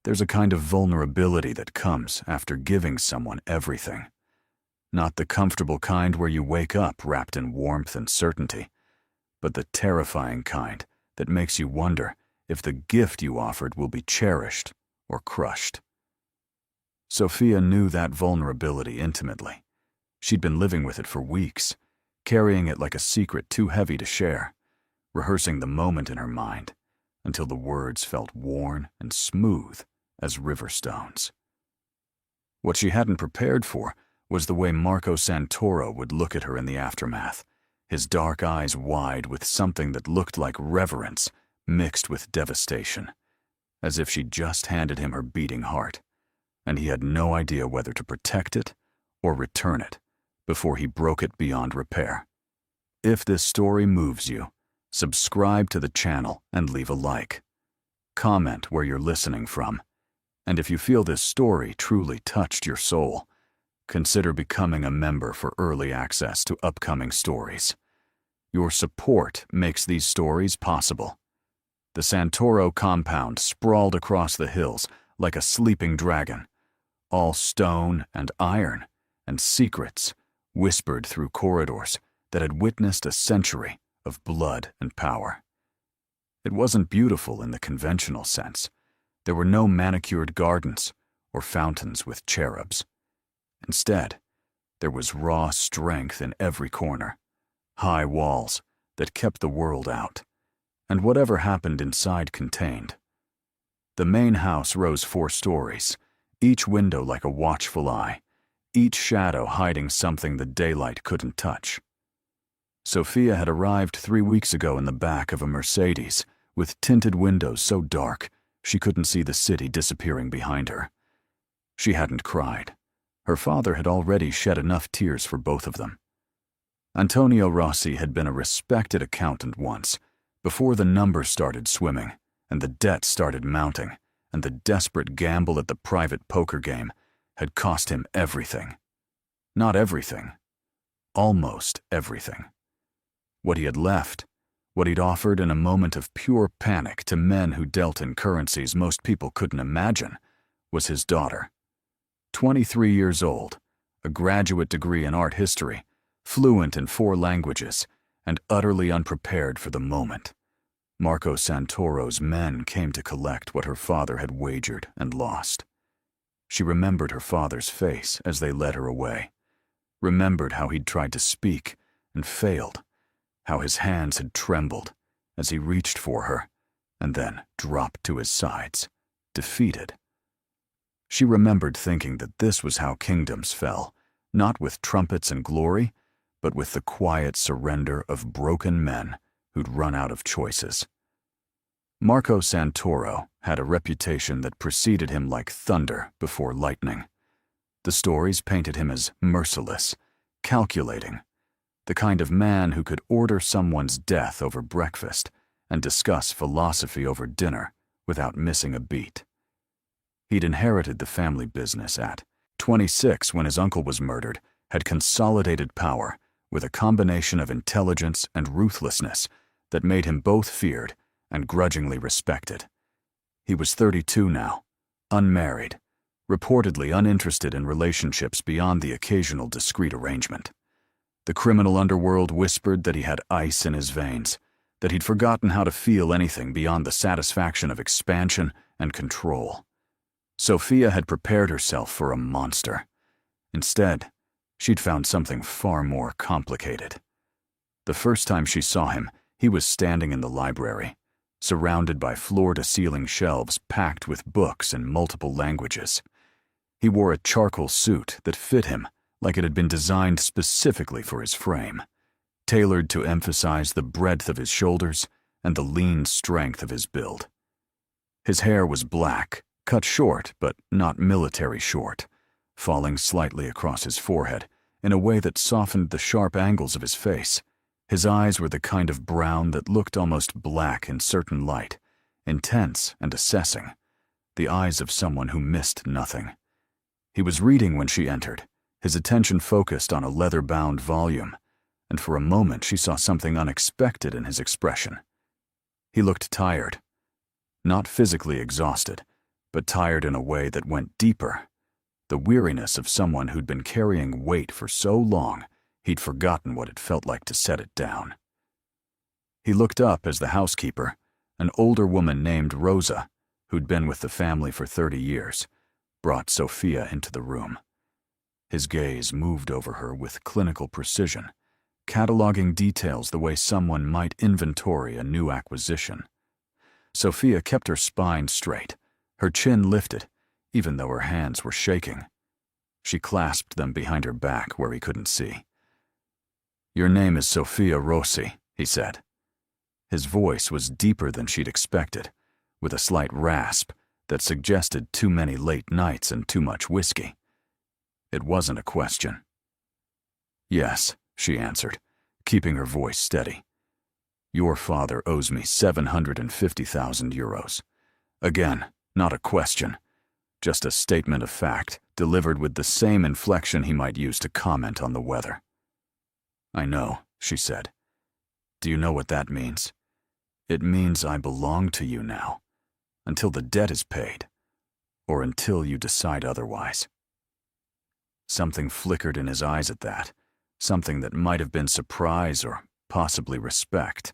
There's a kind of vulnerability that comes after giving someone everything. Not the comfortable kind where you wake up wrapped in warmth and certainty, but the terrifying kind that makes you wonder if the gift you offered will be cherished or crushed. Sophia knew that vulnerability intimately. She'd been living with it for weeks, carrying it like a secret too heavy to share, rehearsing the moment in her mind until the words felt worn and smooth as river stones. What she hadn't prepared for was the way Marco Santoro would look at her in the aftermath, his dark eyes wide with something that looked like reverence mixed with devastation, as if she'd just handed him her beating heart, and he had no idea whether to protect it or return it before he broke it beyond repair. If this story moves you, subscribe to the channel and leave a like. Comment where you're listening from. And if you feel this story truly touched your soul, consider becoming a member for early access to upcoming stories. Your support makes these stories possible. The Santoro compound sprawled across the hills like a sleeping dragon, all stone and iron and secrets whispered through corridors that had witnessed a century of blood and power. It wasn't beautiful in the conventional sense. There were no manicured gardens or fountains with cherubs. Instead, there was raw strength in every corner, high walls that kept the world out, and whatever happened inside contained. The main house rose 4 stories, each window like a watchful eye, each shadow hiding something the daylight couldn't touch. Sophia had arrived 3 weeks ago in the back of a Mercedes, with tinted windows so dark she couldn't see the city disappearing behind her. She hadn't cried. Her father had already shed enough tears for both of them. Antonio Rossi had been a respected accountant once, before the numbers started swimming, and the debt started mounting, and the desperate gamble at the private poker game had cost him everything. Not everything. Almost everything. What he had left, what he'd offered in a moment of pure panic to men who dealt in currencies most people couldn't imagine, was his daughter. 23 years old, a graduate degree in art history, fluent in 4 languages, and utterly unprepared for the moment. Marco Santoro's men came to collect what her father had wagered and lost. She remembered her father's face as they led her away, remembered how he'd tried to speak and failed, how his hands had trembled as he reached for her and then dropped to his sides, defeated. She remembered thinking that this was how kingdoms fell, not with trumpets and glory, but with the quiet surrender of broken men who'd run out of choices. Marco Santoro had a reputation that preceded him like thunder before lightning. The stories painted him as merciless, calculating, the kind of man who could order someone's death over breakfast and discuss philosophy over dinner without missing a beat. He'd inherited the family business at 26 when his uncle was murdered, had consolidated power with a combination of intelligence and ruthlessness that made him both feared and grudgingly respected. He was 32 now, unmarried, reportedly uninterested in relationships beyond the occasional discreet arrangement. The criminal underworld whispered that he had ice in his veins, that he'd forgotten how to feel anything beyond the satisfaction of expansion and control. Sophia had prepared herself for a monster. Instead, she'd found something far more complicated. The first time she saw him, he was standing in the library, surrounded by floor-to-ceiling shelves packed with books in multiple languages. He wore a charcoal suit that fit him like it had been designed specifically for his frame, tailored to emphasize the breadth of his shoulders and the lean strength of his build. His hair was black, cut short but not military short, falling slightly across his forehead in a way that softened the sharp angles of his face. His eyes were the kind of brown that looked almost black in certain light, intense and assessing, the eyes of someone who missed nothing. He was reading when she entered, his attention focused on a leather-bound volume, and for a moment she saw something unexpected in his expression. He looked tired, not physically exhausted, but tired in a way that went deeper. The weariness of someone who'd been carrying weight for so long, he'd forgotten what it felt like to set it down. He looked up as the housekeeper, an older woman named Rosa, who'd been with the family for 30 years, brought Sophia into the room. His gaze moved over her with clinical precision, cataloging details the way someone might inventory a new acquisition. Sophia kept her spine straight, her chin lifted, even though her hands were shaking. She clasped them behind her back where he couldn't see. "Your name is Sophia Rossi," he said. His voice was deeper than she'd expected, with a slight rasp that suggested too many late nights and too much whiskey. It wasn't a question. "Yes," she answered, keeping her voice steady. "Your father owes me 750,000 euros. Again, not a question, just a statement of fact, delivered with the same inflection he might use to comment on the weather." "I know," she said. "Do you know what that means? It means I belong to you now, until the debt is paid, or until you decide otherwise." Something flickered in his eyes at that, something that might have been surprise or possibly respect.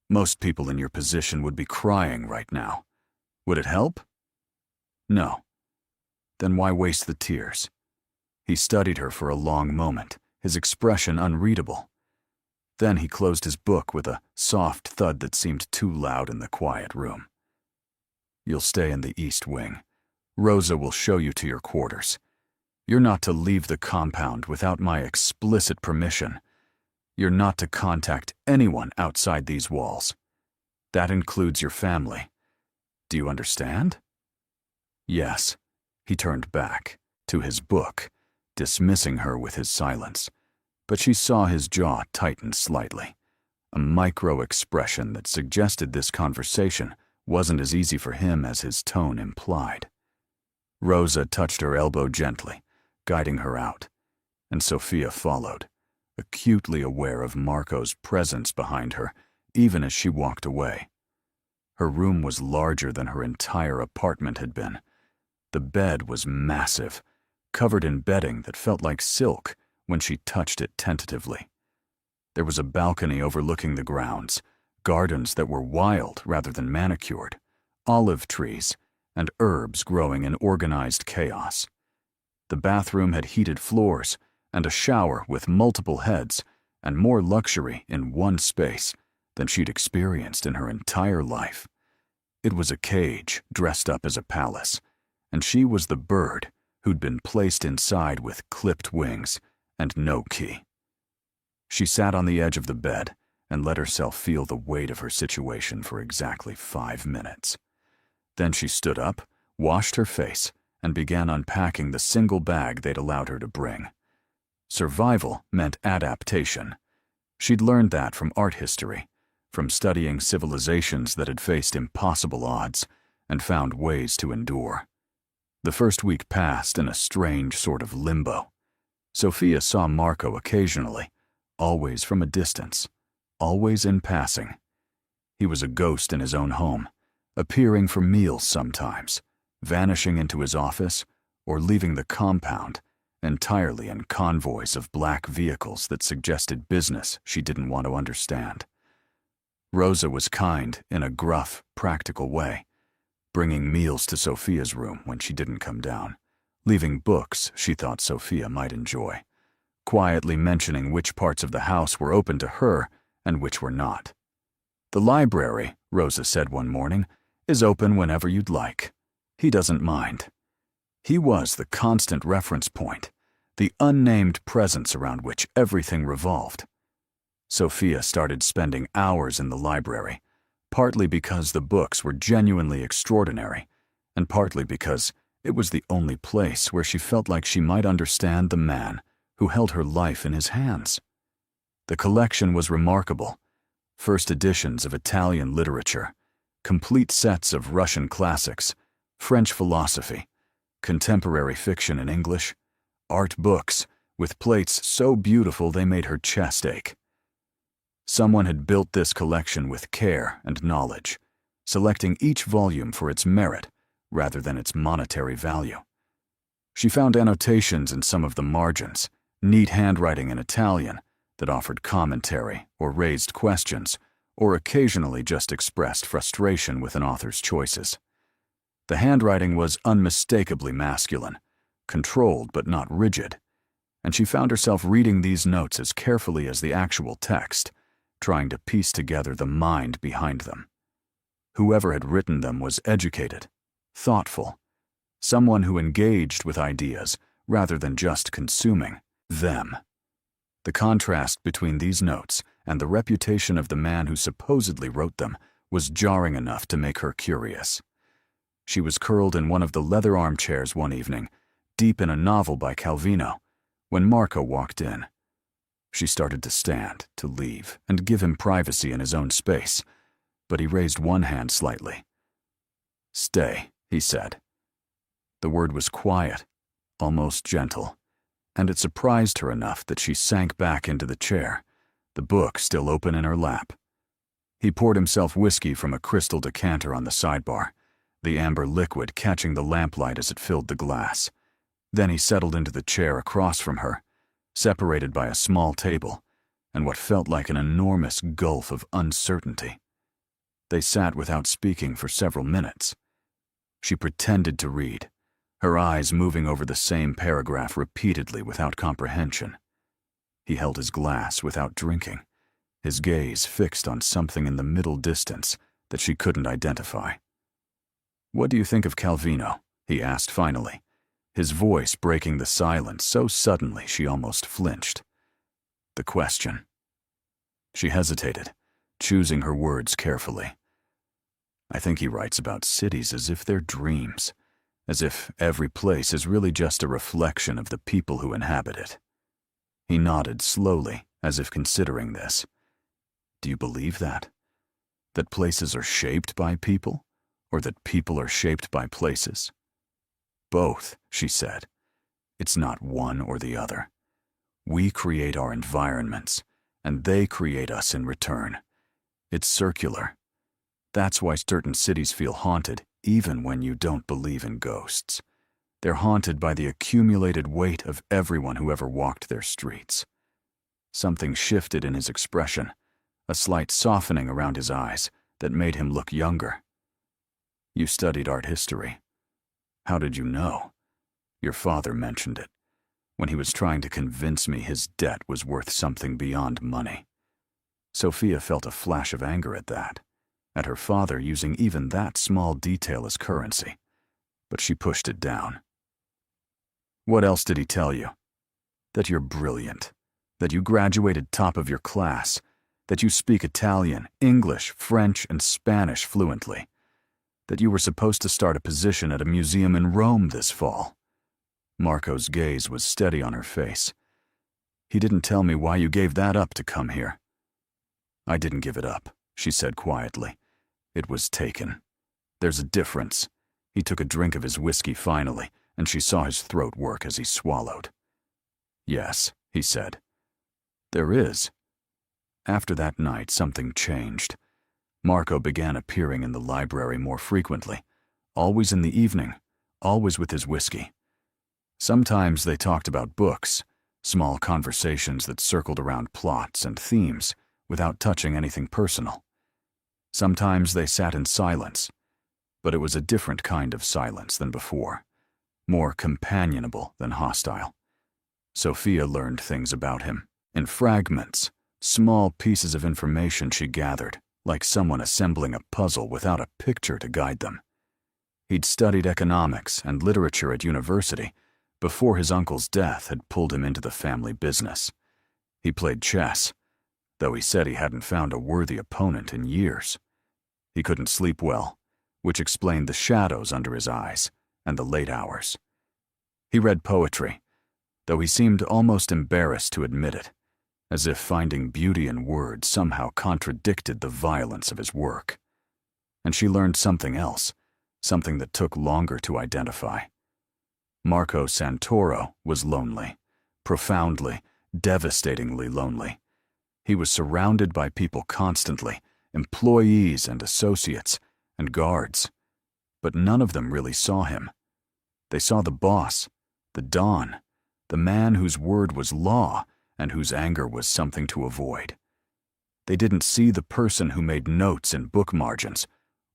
Most people in your position would be crying right now. Would it help? No. Then why waste the tears? He studied her for a long moment, his expression unreadable. Then he closed his book with a soft thud that seemed too loud in the quiet room. "You'll stay in the East Wing. Rosa will show you to your quarters. You're not to leave the compound without my explicit permission. You're not to contact anyone outside these walls. That includes your family. Do you understand?" "Yes." He turned back to his book, dismissing her with his silence, but she saw his jaw tighten slightly, a micro-expression that suggested this conversation wasn't as easy for him as his tone implied. Rosa touched her elbow gently, guiding her out, and Sophia followed, acutely aware of Marco's presence behind her, even as she walked away. Her room was larger than her entire apartment had been. The bed was massive, covered in bedding that felt like silk when she touched it tentatively. There was a balcony overlooking the grounds, gardens that were wild rather than manicured, olive trees, and herbs growing in organized chaos. The bathroom had heated floors and a shower with multiple heads and more luxury in one space than she'd experienced in her entire life. It was a cage dressed up as a palace, and she was the bird who'd been placed inside with clipped wings and no key. She sat on the edge of the bed and let herself feel the weight of her situation for exactly 5 minutes. Then she stood up, washed her face, and began unpacking the single bag they'd allowed her to bring. Survival meant adaptation. She'd learned that from art history, from studying civilizations that had faced impossible odds and found ways to endure. The first week passed in a strange sort of limbo. Sophia saw Marco occasionally, always from a distance, always in passing. He was a ghost in his own home, appearing for meals sometimes, vanishing into his office, or leaving the compound, entirely in convoys of black vehicles that suggested business she didn't want to understand. Rosa was kind in a gruff, practical way, bringing meals to Sophia's room when she didn't come down, leaving books she thought Sophia might enjoy, quietly mentioning which parts of the house were open to her and which were not. "The library," Rosa said one morning, "is open whenever you'd like. He doesn't mind." He was the constant reference point, the unnamed presence around which everything revolved. Sophia started spending hours in the library, partly because the books were genuinely extraordinary, and partly because it was the only place where she felt like she might understand the man who held her life in his hands. The collection was remarkable. First editions of Italian literature, complete sets of Russian classics, French philosophy, contemporary fiction in English, art books with plates so beautiful they made her chest ache. Someone had built this collection with care and knowledge, selecting each volume for its merit rather than its monetary value. She found annotations in some of the margins, neat handwriting in Italian that offered commentary or raised questions, or occasionally just expressed frustration with an author's choices. The handwriting was unmistakably masculine, controlled but not rigid, and she found herself reading these notes as carefully as the actual text, trying to piece together the mind behind them. Whoever had written them was educated, thoughtful, someone who engaged with ideas rather than just consuming them. The contrast between these notes and the reputation of the man who supposedly wrote them was jarring enough to make her curious. She was curled in one of the leather armchairs one evening, deep in a novel by Calvino, when Marco walked in. She started to stand, to leave, and give him privacy in his own space, but he raised one hand slightly. "Stay," he said. The word was quiet, almost gentle, and it surprised her enough that she sank back into the chair, the book still open in her lap. He poured himself whiskey from a crystal decanter on the sidebar, the amber liquid catching the lamplight as it filled the glass. Then he settled into the chair across from her, separated by a small table and what felt like an enormous gulf of uncertainty. They sat without speaking for several minutes. She pretended to read, her eyes moving over the same paragraph repeatedly without comprehension. He held his glass without drinking, his gaze fixed on something in the middle distance that she couldn't identify. "What do you think of Calvino?" he asked finally, his voice breaking the silence so suddenly she almost flinched. The question. She hesitated, choosing her words carefully. "I think he writes about cities as if they're dreams, as if every place is really just a reflection of the people who inhabit it." He nodded slowly, as if considering this. "Do you believe that? That places are shaped by people, or that people are shaped by places?" "Both," she said. "It's not one or the other. We create our environments, and they create us in return. It's circular. That's why certain cities feel haunted, even when you don't believe in ghosts. They're haunted by the accumulated weight of everyone who ever walked their streets." Something shifted in his expression, a slight softening around his eyes that made him look younger. "You studied art history. How did you know?" "Your father mentioned it, when he was trying to convince me his debt was worth something beyond money." Sophia felt a flash of anger at that, at her father using even that small detail as currency, but she pushed it down. "What else did he tell you?" "That you're brilliant, that you graduated top of your class, that you speak Italian, English, French, and Spanish fluently, that you were supposed to start a position at a museum in Rome this fall." Marco's gaze was steady on her face. "He didn't tell me why you gave that up to come here." "I didn't give it up," she said quietly. "It was taken. There's a difference." He took a drink of his whiskey finally, and she saw his throat work as he swallowed. "Yes," he said. "There is." After that night, something changed. Marco began appearing in the library more frequently, always in the evening, always with his whiskey. Sometimes they talked about books, small conversations that circled around plots and themes without touching anything personal. Sometimes they sat in silence, but it was a different kind of silence than before, more companionable than hostile. Sophia learned things about him, in fragments, small pieces of information she gathered, like someone assembling a puzzle without a picture to guide them. He'd studied economics and literature at university before his uncle's death had pulled him into the family business. He played chess, though he said he hadn't found a worthy opponent in years. He couldn't sleep well, which explained the shadows under his eyes and the late hours. He read poetry, though he seemed almost embarrassed to admit it, as if finding beauty in words somehow contradicted the violence of his work. And she learned something else, something that took longer to identify. Marco Santoro was lonely, profoundly, devastatingly lonely. He was surrounded by people constantly, employees and associates and guards. but none of them really saw him. They saw the boss, the Don, the man whose word was law and whose anger was something to avoid. They didn't see the person who made notes in book margins,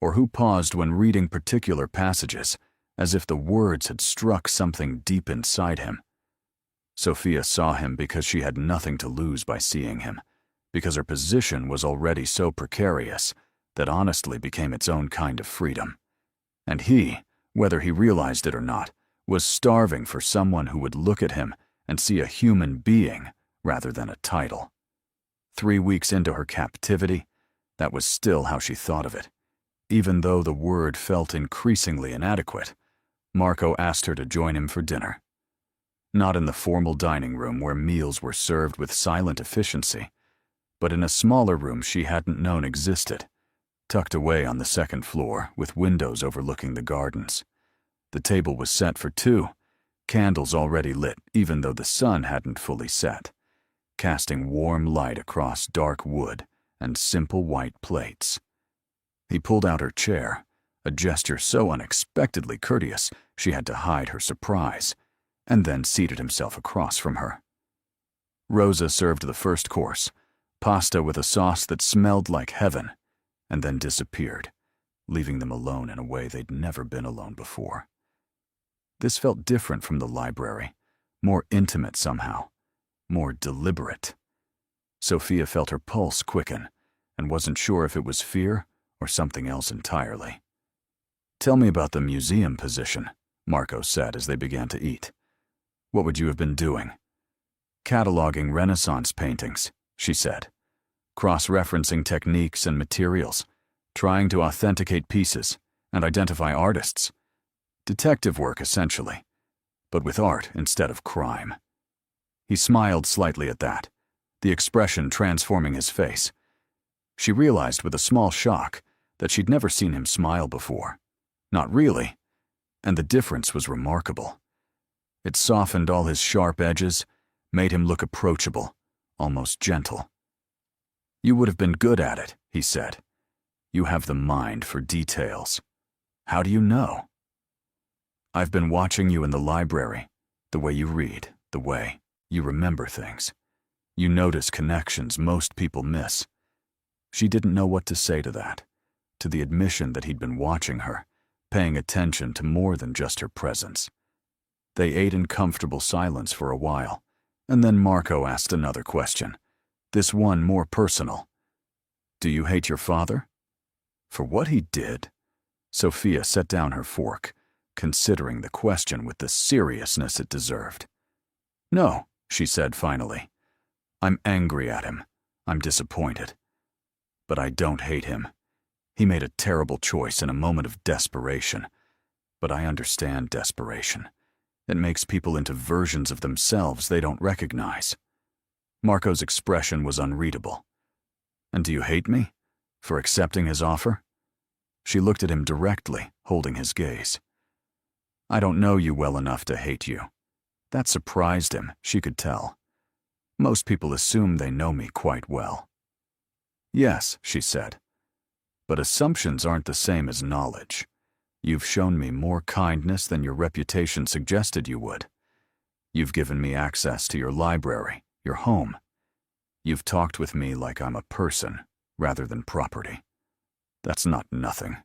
or who paused when reading particular passages, as if the words had struck something deep inside him. Sophia saw him because she had nothing to lose by seeing him, because her position was already so precarious that honestly became its own kind of freedom. And he, whether he realized it or not, was starving for someone who would look at him and see a human being rather than a title. 3 weeks into her captivity, that was still how she thought of it. Even though the word felt increasingly inadequate, Marco asked her to join him for dinner. Not in the formal dining room where meals were served with silent efficiency, but in a smaller room she hadn't known existed, tucked away on the second floor with windows overlooking the gardens. The table was set for 2, candles already lit even though the sun hadn't fully set, casting warm light across dark wood and simple white plates. He pulled out her chair, a gesture so unexpectedly courteous she had to hide her surprise, and then seated himself across from her. Rosa served the first course, pasta with a sauce that smelled like heaven, and then disappeared, leaving them alone in a way they'd never been alone before. This felt different from the library, more intimate somehow, more deliberate. Sophia felt her pulse quicken and wasn't sure if it was fear or something else entirely. "Tell me about the museum position," Marco said as they began to eat. "What would you have been doing?" "Cataloging Renaissance paintings," she said. "Cross-referencing techniques and materials, trying to authenticate pieces and identify artists. Detective work, essentially, but with art instead of crime." He smiled slightly at that, the expression transforming his face. She realized with a small shock that she'd never seen him smile before. Not really, and the difference was remarkable. It softened all his sharp edges, made him look approachable, almost gentle. "You would have been good at it," he said. "You have the mind for details. How do you know?" "I've been watching you in the library, the way you read, the way you remember things. You notice connections most people miss." She didn't know what to say to that, to the admission that he'd been watching her, paying attention to more than just her presence. They ate in comfortable silence for a while, and then Marco asked another question, this one more personal. "Do you hate your father?" For what he did? Sophia set down her fork, considering the question with the seriousness it deserved. "No," she said finally. "I'm angry at him. I'm disappointed. But I don't hate him. He made a terrible choice in a moment of desperation. But I understand desperation. It makes people into versions of themselves they don't recognize." Marco's expression was unreadable. "And do you hate me? For accepting his offer?" She looked at him directly, holding his gaze. "I don't know you well enough to hate you." That surprised him, she could tell. Most people assume they know me quite well. "Yes," she said. "But assumptions aren't the same as knowledge. You've shown me more kindness than your reputation suggested you would. You've given me access to your library, your home. You've talked with me like I'm a person, rather than property. That's not nothing."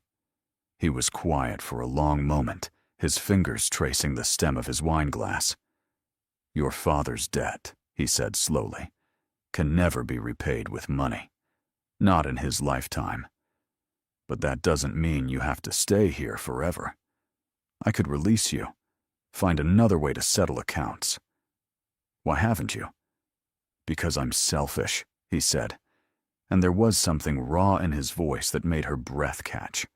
He was quiet for a long moment, his fingers tracing the stem of his wineglass. "Your father's debt," he said slowly, "can never be repaid with money. Not in his lifetime. But that doesn't mean you have to stay here forever. I could release you, find another way to settle accounts." "Why haven't you?" "Because I'm selfish," he said, and there was something raw in his voice that made her breath catch.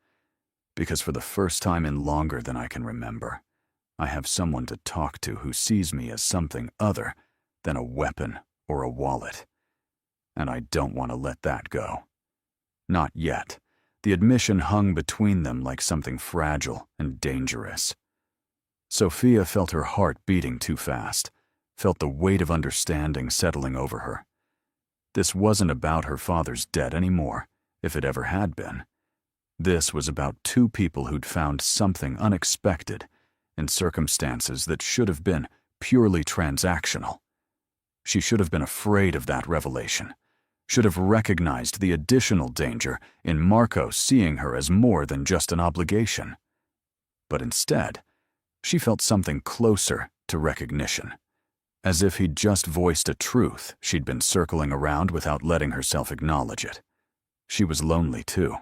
"Because for the first time in longer than I can remember, I have someone to talk to who sees me as something other than a weapon or a wallet. And I don't want to let that go. Not yet." The admission hung between them like something fragile and dangerous. Sophia felt her heart beating too fast, felt the weight of understanding settling over her. This wasn't about her father's debt anymore, if it ever had been. This was about two people who'd found something unexpected in circumstances that should have been purely transactional. She should have been afraid of that revelation, should have recognized the additional danger in Marco seeing her as more than just an obligation. But instead, she felt something closer to recognition, as if he'd just voiced a truth she'd been circling around without letting herself acknowledge it. She was lonely too,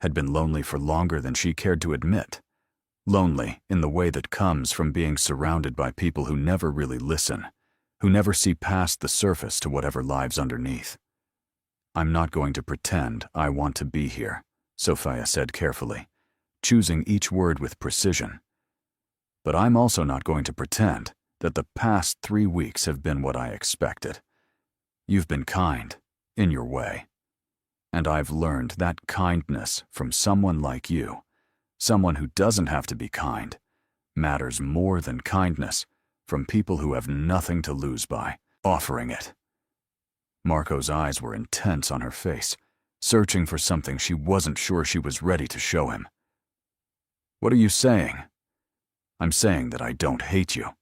had been lonely for longer than she cared to admit. Lonely in the way that comes from being surrounded by people who never really listen, who never see past the surface to whatever lies underneath. "I'm not going to pretend I want to be here," Sophia said carefully, choosing each word with precision. "But I'm also not going to pretend that the past 3 weeks have been what I expected. You've been kind, in your way. And I've learned that kindness from someone like you, someone who doesn't have to be kind, matters more than kindness from people who have nothing to lose by offering it." Marco's eyes were intense on her face, searching for something she wasn't sure she was ready to show him. "What are you saying?" "I'm saying that I don't hate you,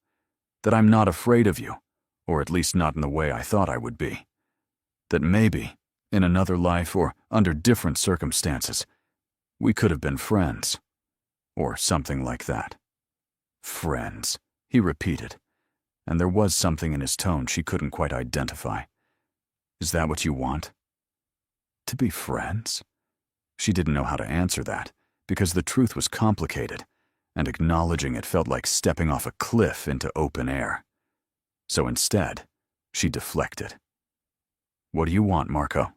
that I'm not afraid of you, or at least not in the way I thought I would be. That maybe, in another life or under different circumstances, we could have been friends, or something like that." "Friends," he repeated, and there was something in his tone she couldn't quite identify. "Is that what you want? To be friends?" She didn't know how to answer that, because the truth was complicated, and acknowledging it felt like stepping off a cliff into open air. So instead, she deflected. "What do you want, Marco?"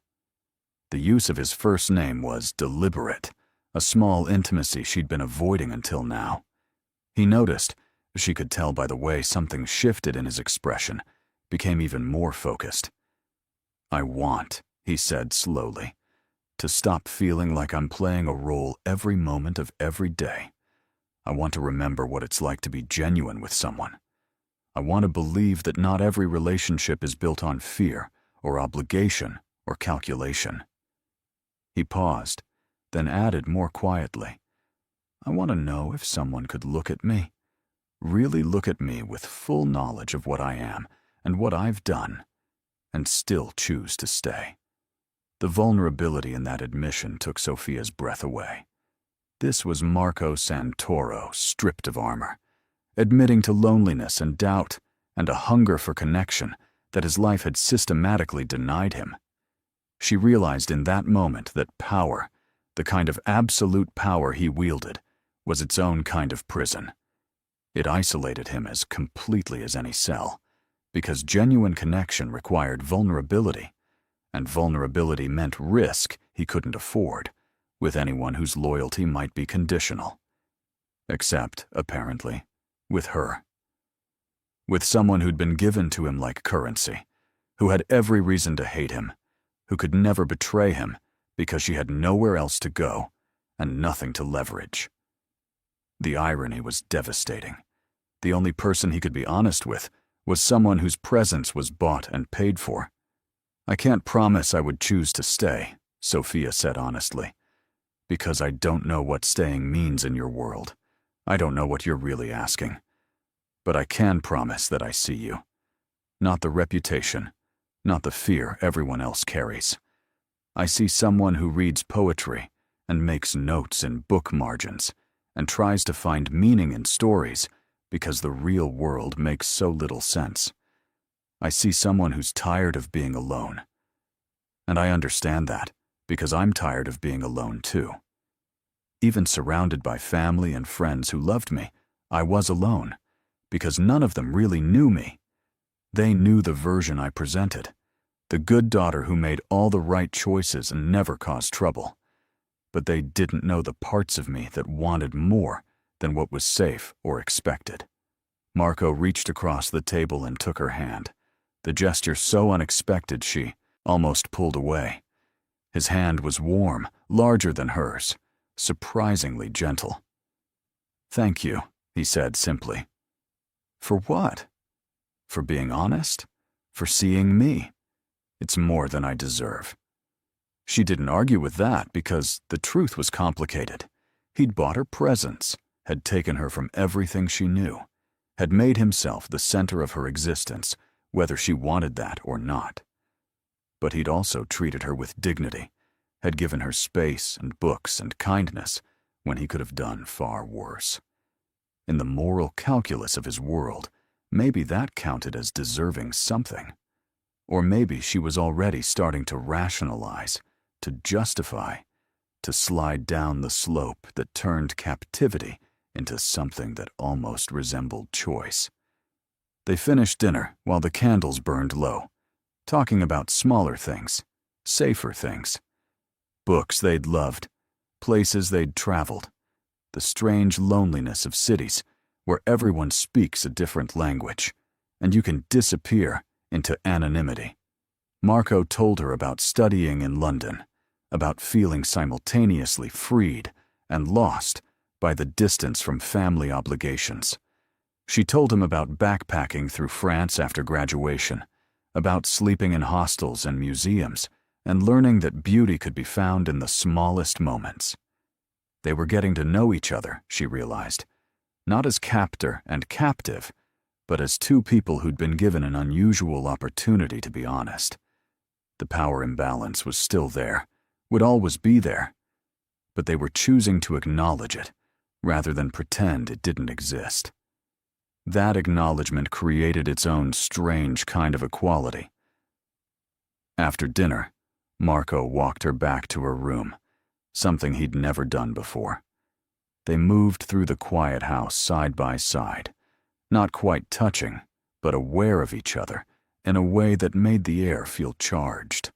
The use of his first name was deliberate, a small intimacy she'd been avoiding until now. He noticed, she could tell by the way something shifted in his expression, became even more focused. "I want," he said slowly, "to stop feeling like I'm playing a role every moment of every day. I want to remember what it's like to be genuine with someone. I want to believe that not every relationship is built on fear or obligation or calculation." He paused, then added more quietly, "I want to know if someone could look at me, really look at me with full knowledge of what I am and what I've done, and still choose to stay." The vulnerability in that admission took Sophia's breath away. This was Marco Santoro stripped of armor, admitting to loneliness and doubt and a hunger for connection that his life had systematically denied him. She realized in that moment that power, the kind of absolute power he wielded, was its own kind of prison. It isolated him as completely as any cell, because genuine connection required vulnerability, and vulnerability meant risk he couldn't afford, with anyone whose loyalty might be conditional. Except, apparently, with her. With someone who'd been given to him like currency, who had every reason to hate him, who could never betray him because she had nowhere else to go and nothing to leverage. The irony was devastating. The only person he could be honest with was someone whose presence was bought and paid for. "I can't promise I would choose to stay," Sophia said honestly, "because I don't know what staying means in your world. I don't know what you're really asking. But I can promise that I see you. Not the reputation, not the fear everyone else carries. I see someone who reads poetry and makes notes in book margins and tries to find meaning in stories because the real world makes so little sense. I see someone who's tired of being alone. And I understand that because I'm tired of being alone too. Even surrounded by family and friends who loved me, I was alone because none of them really knew me. They knew the version I presented, the good daughter who made all the right choices and never caused trouble. But they didn't know the parts of me that wanted more than what was safe or expected. Marco reached across the table and took her hand, the gesture so unexpected she almost pulled away. His hand was warm, larger than hers, surprisingly gentle. "Thank you," he said simply. "For what?" "For being honest. For seeing me. It's more than I deserve." She didn't argue with that because the truth was complicated. He'd bought her presents, had taken her from everything she knew, had made himself the center of her existence, whether she wanted that or not. But he'd also treated her with dignity, had given her space and books and kindness when he could have done far worse. In the moral calculus of his world, maybe that counted as deserving something. Or maybe she was already starting to rationalize, to justify, to slide down the slope that turned captivity into something that almost resembled choice. They finished dinner while the candles burned low, talking about smaller things, safer things. Books they'd loved, places they'd traveled, the strange loneliness of cities where everyone speaks a different language, and you can disappear into anonymity. Marco told her about studying in London, about feeling simultaneously freed and lost by the distance from family obligations. She told him about backpacking through France after graduation, about sleeping in hostels and museums, and learning that beauty could be found in the smallest moments. They were getting to know each other, she realized, not as captor and captive, but as two people who'd been given an unusual opportunity to be honest. The power imbalance was still there, would always be there, but they were choosing to acknowledge it rather than pretend it didn't exist. That acknowledgement created its own strange kind of equality. After dinner, Marco walked her back to her room, something he'd never done before. They moved through the quiet house side by side, not quite touching, but aware of each other in a way that made the air feel charged.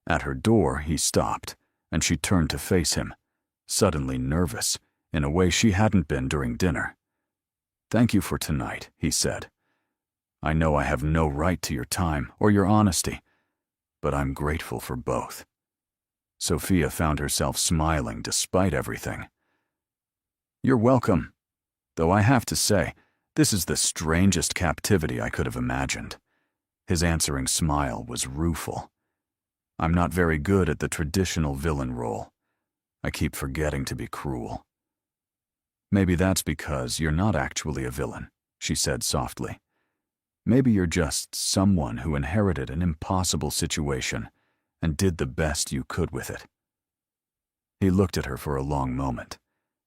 At her door, he stopped, and she turned to face him, suddenly nervous, in a way she hadn't been during dinner. "Thank you for tonight," he said. "I know I have no right to your time or your honesty, but I'm grateful for both." Sophia found herself smiling despite everything. "You're welcome, though I have to say, this is the strangest captivity I could have imagined." His answering smile was rueful. "I'm not very good at the traditional villain role. I keep forgetting to be cruel." "Maybe that's because you're not actually a villain," she said softly. "Maybe you're just someone who inherited an impossible situation and did the best you could with it." He looked at her for a long moment,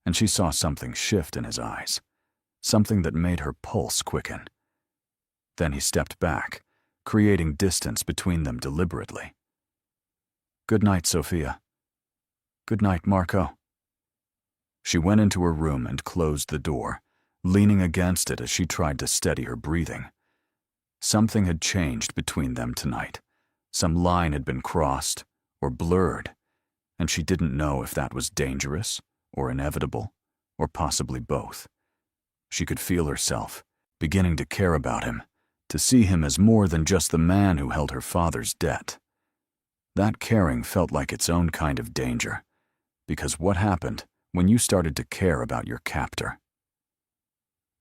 and she saw something shift in his eyes, something that made her pulse quicken. Then he stepped back, creating distance between them deliberately. "Good night, Sophia." "Good night, Marco." She went into her room and closed the door, leaning against it as she tried to steady her breathing. Something had changed between them tonight. Some line had been crossed or blurred, and she didn't know if that was dangerous or inevitable or possibly both. She could feel herself beginning to care about him, to see him as more than just the man who held her father's debt. That caring felt like its own kind of danger, because what happened when you started to care about your captor?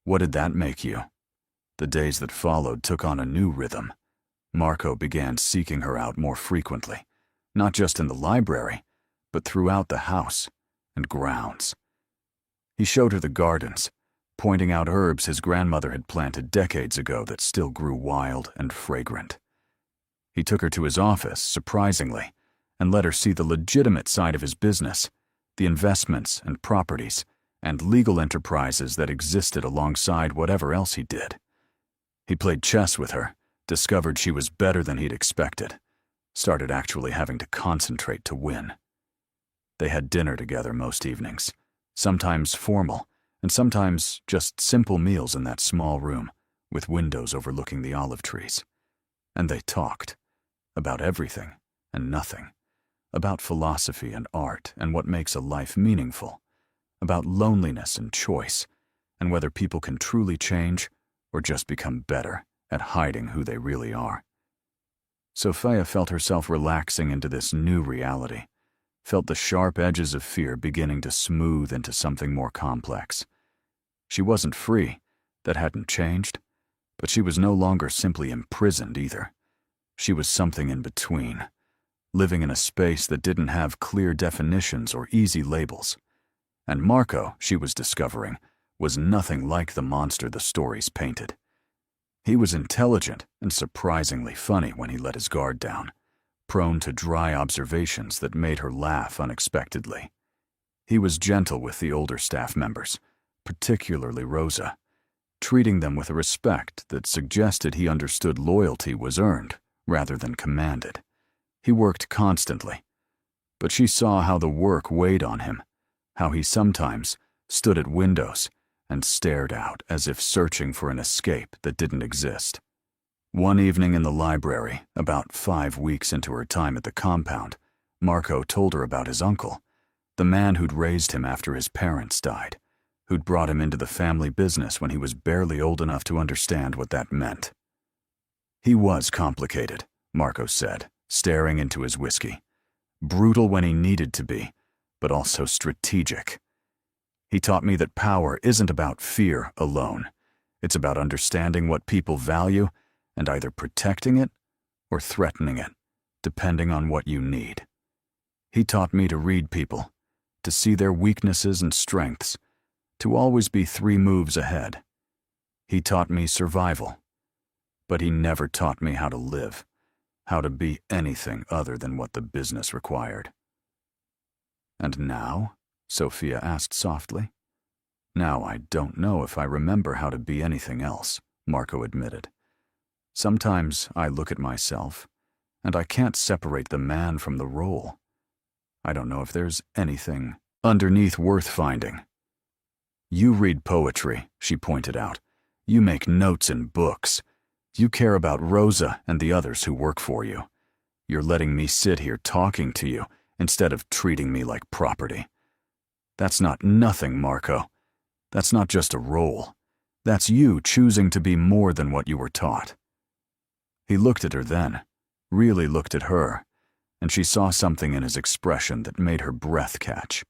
What did that make you? The days that followed took on a new rhythm. Marco began seeking her out more frequently, not just in the library, but throughout the house and grounds. He showed her the gardens, pointing out herbs his grandmother had planted decades ago that still grew wild and fragrant. He took her to his office, surprisingly, and let her see the legitimate side of his business, the investments and properties and legal enterprises that existed alongside whatever else he did. He played chess with her, discovered she was better than he'd expected, started actually having to concentrate to win. They had dinner together most evenings, sometimes formal, and sometimes just simple meals in that small room with windows overlooking the olive trees. And they talked about everything and nothing, about philosophy and art and what makes a life meaningful, about loneliness and choice, and whether people can truly change or just become better at hiding who they really are. Sophia felt herself relaxing into this new reality, felt the sharp edges of fear beginning to smooth into something more complex. She wasn't free, that hadn't changed, but she was no longer simply imprisoned either. She was something in between, living in a space that didn't have clear definitions or easy labels. And Marco, she was discovering, was nothing like the monster the stories painted. He was intelligent and surprisingly funny when he let his guard down, prone to dry observations that made her laugh unexpectedly. He was gentle with the older staff members, particularly Rosa, treating them with a respect that suggested he understood loyalty was earned rather than commanded. He worked constantly, but she saw how the work weighed on him, how he sometimes stood at windows and stared out as if searching for an escape that didn't exist. One evening in the library, about 5 weeks into her time at the compound, Marco told her about his uncle, the man who'd raised him after his parents died, who'd brought him into the family business when he was barely old enough to understand what that meant. He was complicated, Marco said, staring into his whiskey. Brutal when he needed to be, but also strategic. He taught me that power isn't about fear alone. It's about understanding what people value and either protecting it or threatening it, depending on what you need. He taught me to read people, to see their weaknesses and strengths, to always be 3 moves ahead. He taught me survival, but he never taught me how to live, how to be anything other than what the business required. And now? Sophia asked softly. Now I don't know if I remember how to be anything else, Marco admitted. Sometimes I look at myself, and I can't separate the man from the role. I don't know if there's anything underneath worth finding. You read poetry, she pointed out. You make notes in books. You care about Rosa and the others who work for you. You're letting me sit here talking to you instead of treating me like property. That's not nothing, Marco. That's not just a role. That's you choosing to be more than what you were taught. He looked at her then, really looked at her, and she saw something in his expression that made her breath catch.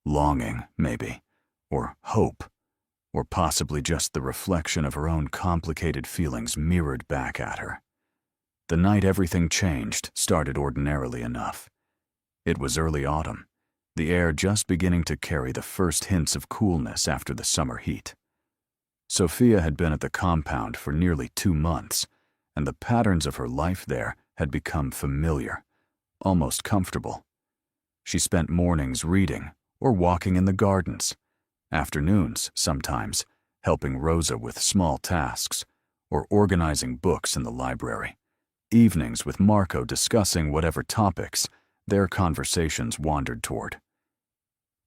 Longing, maybe, or hope, or possibly just the reflection of her own complicated feelings mirrored back at her. The night everything changed started ordinarily enough. It was early autumn, the air just beginning to carry the first hints of coolness after the summer heat. Sophia had been at the compound for nearly 2 months, and the patterns of her life there had become familiar, almost comfortable. She spent mornings reading or walking in the gardens, afternoons, sometimes, helping Rosa with small tasks or organizing books in the library, evenings with Marco discussing whatever topics their conversations wandered toward.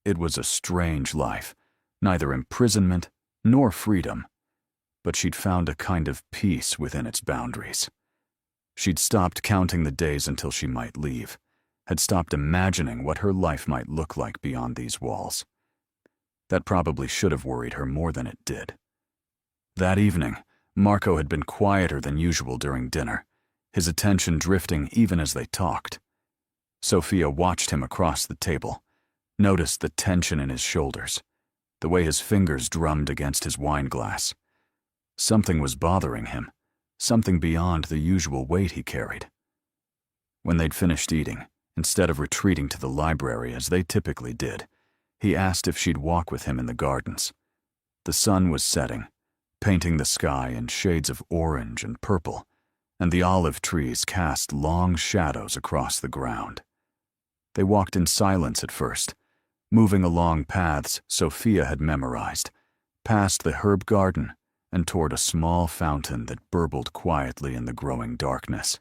It was a strange life, neither imprisonment nor freedom, but she'd found a kind of peace within its boundaries. She'd stopped counting the days until she might leave, had stopped imagining what her life might look like beyond these walls. That probably should have worried her more than it did. That evening, Marco had been quieter than usual during dinner, his attention drifting even as they talked. Sophia watched him across the table, noticed the tension in his shoulders, the way his fingers drummed against his wine glass. Something was bothering him, something beyond the usual weight he carried. When they'd finished eating, instead of retreating to the library as they typically did, he asked if she'd walk with him in the gardens. The sun was setting, painting the sky in shades of orange and purple, and the olive trees cast long shadows across the ground. They walked in silence at first, moving along paths Sophia had memorized, past the herb garden and toward a small fountain that burbled quietly in the growing darkness.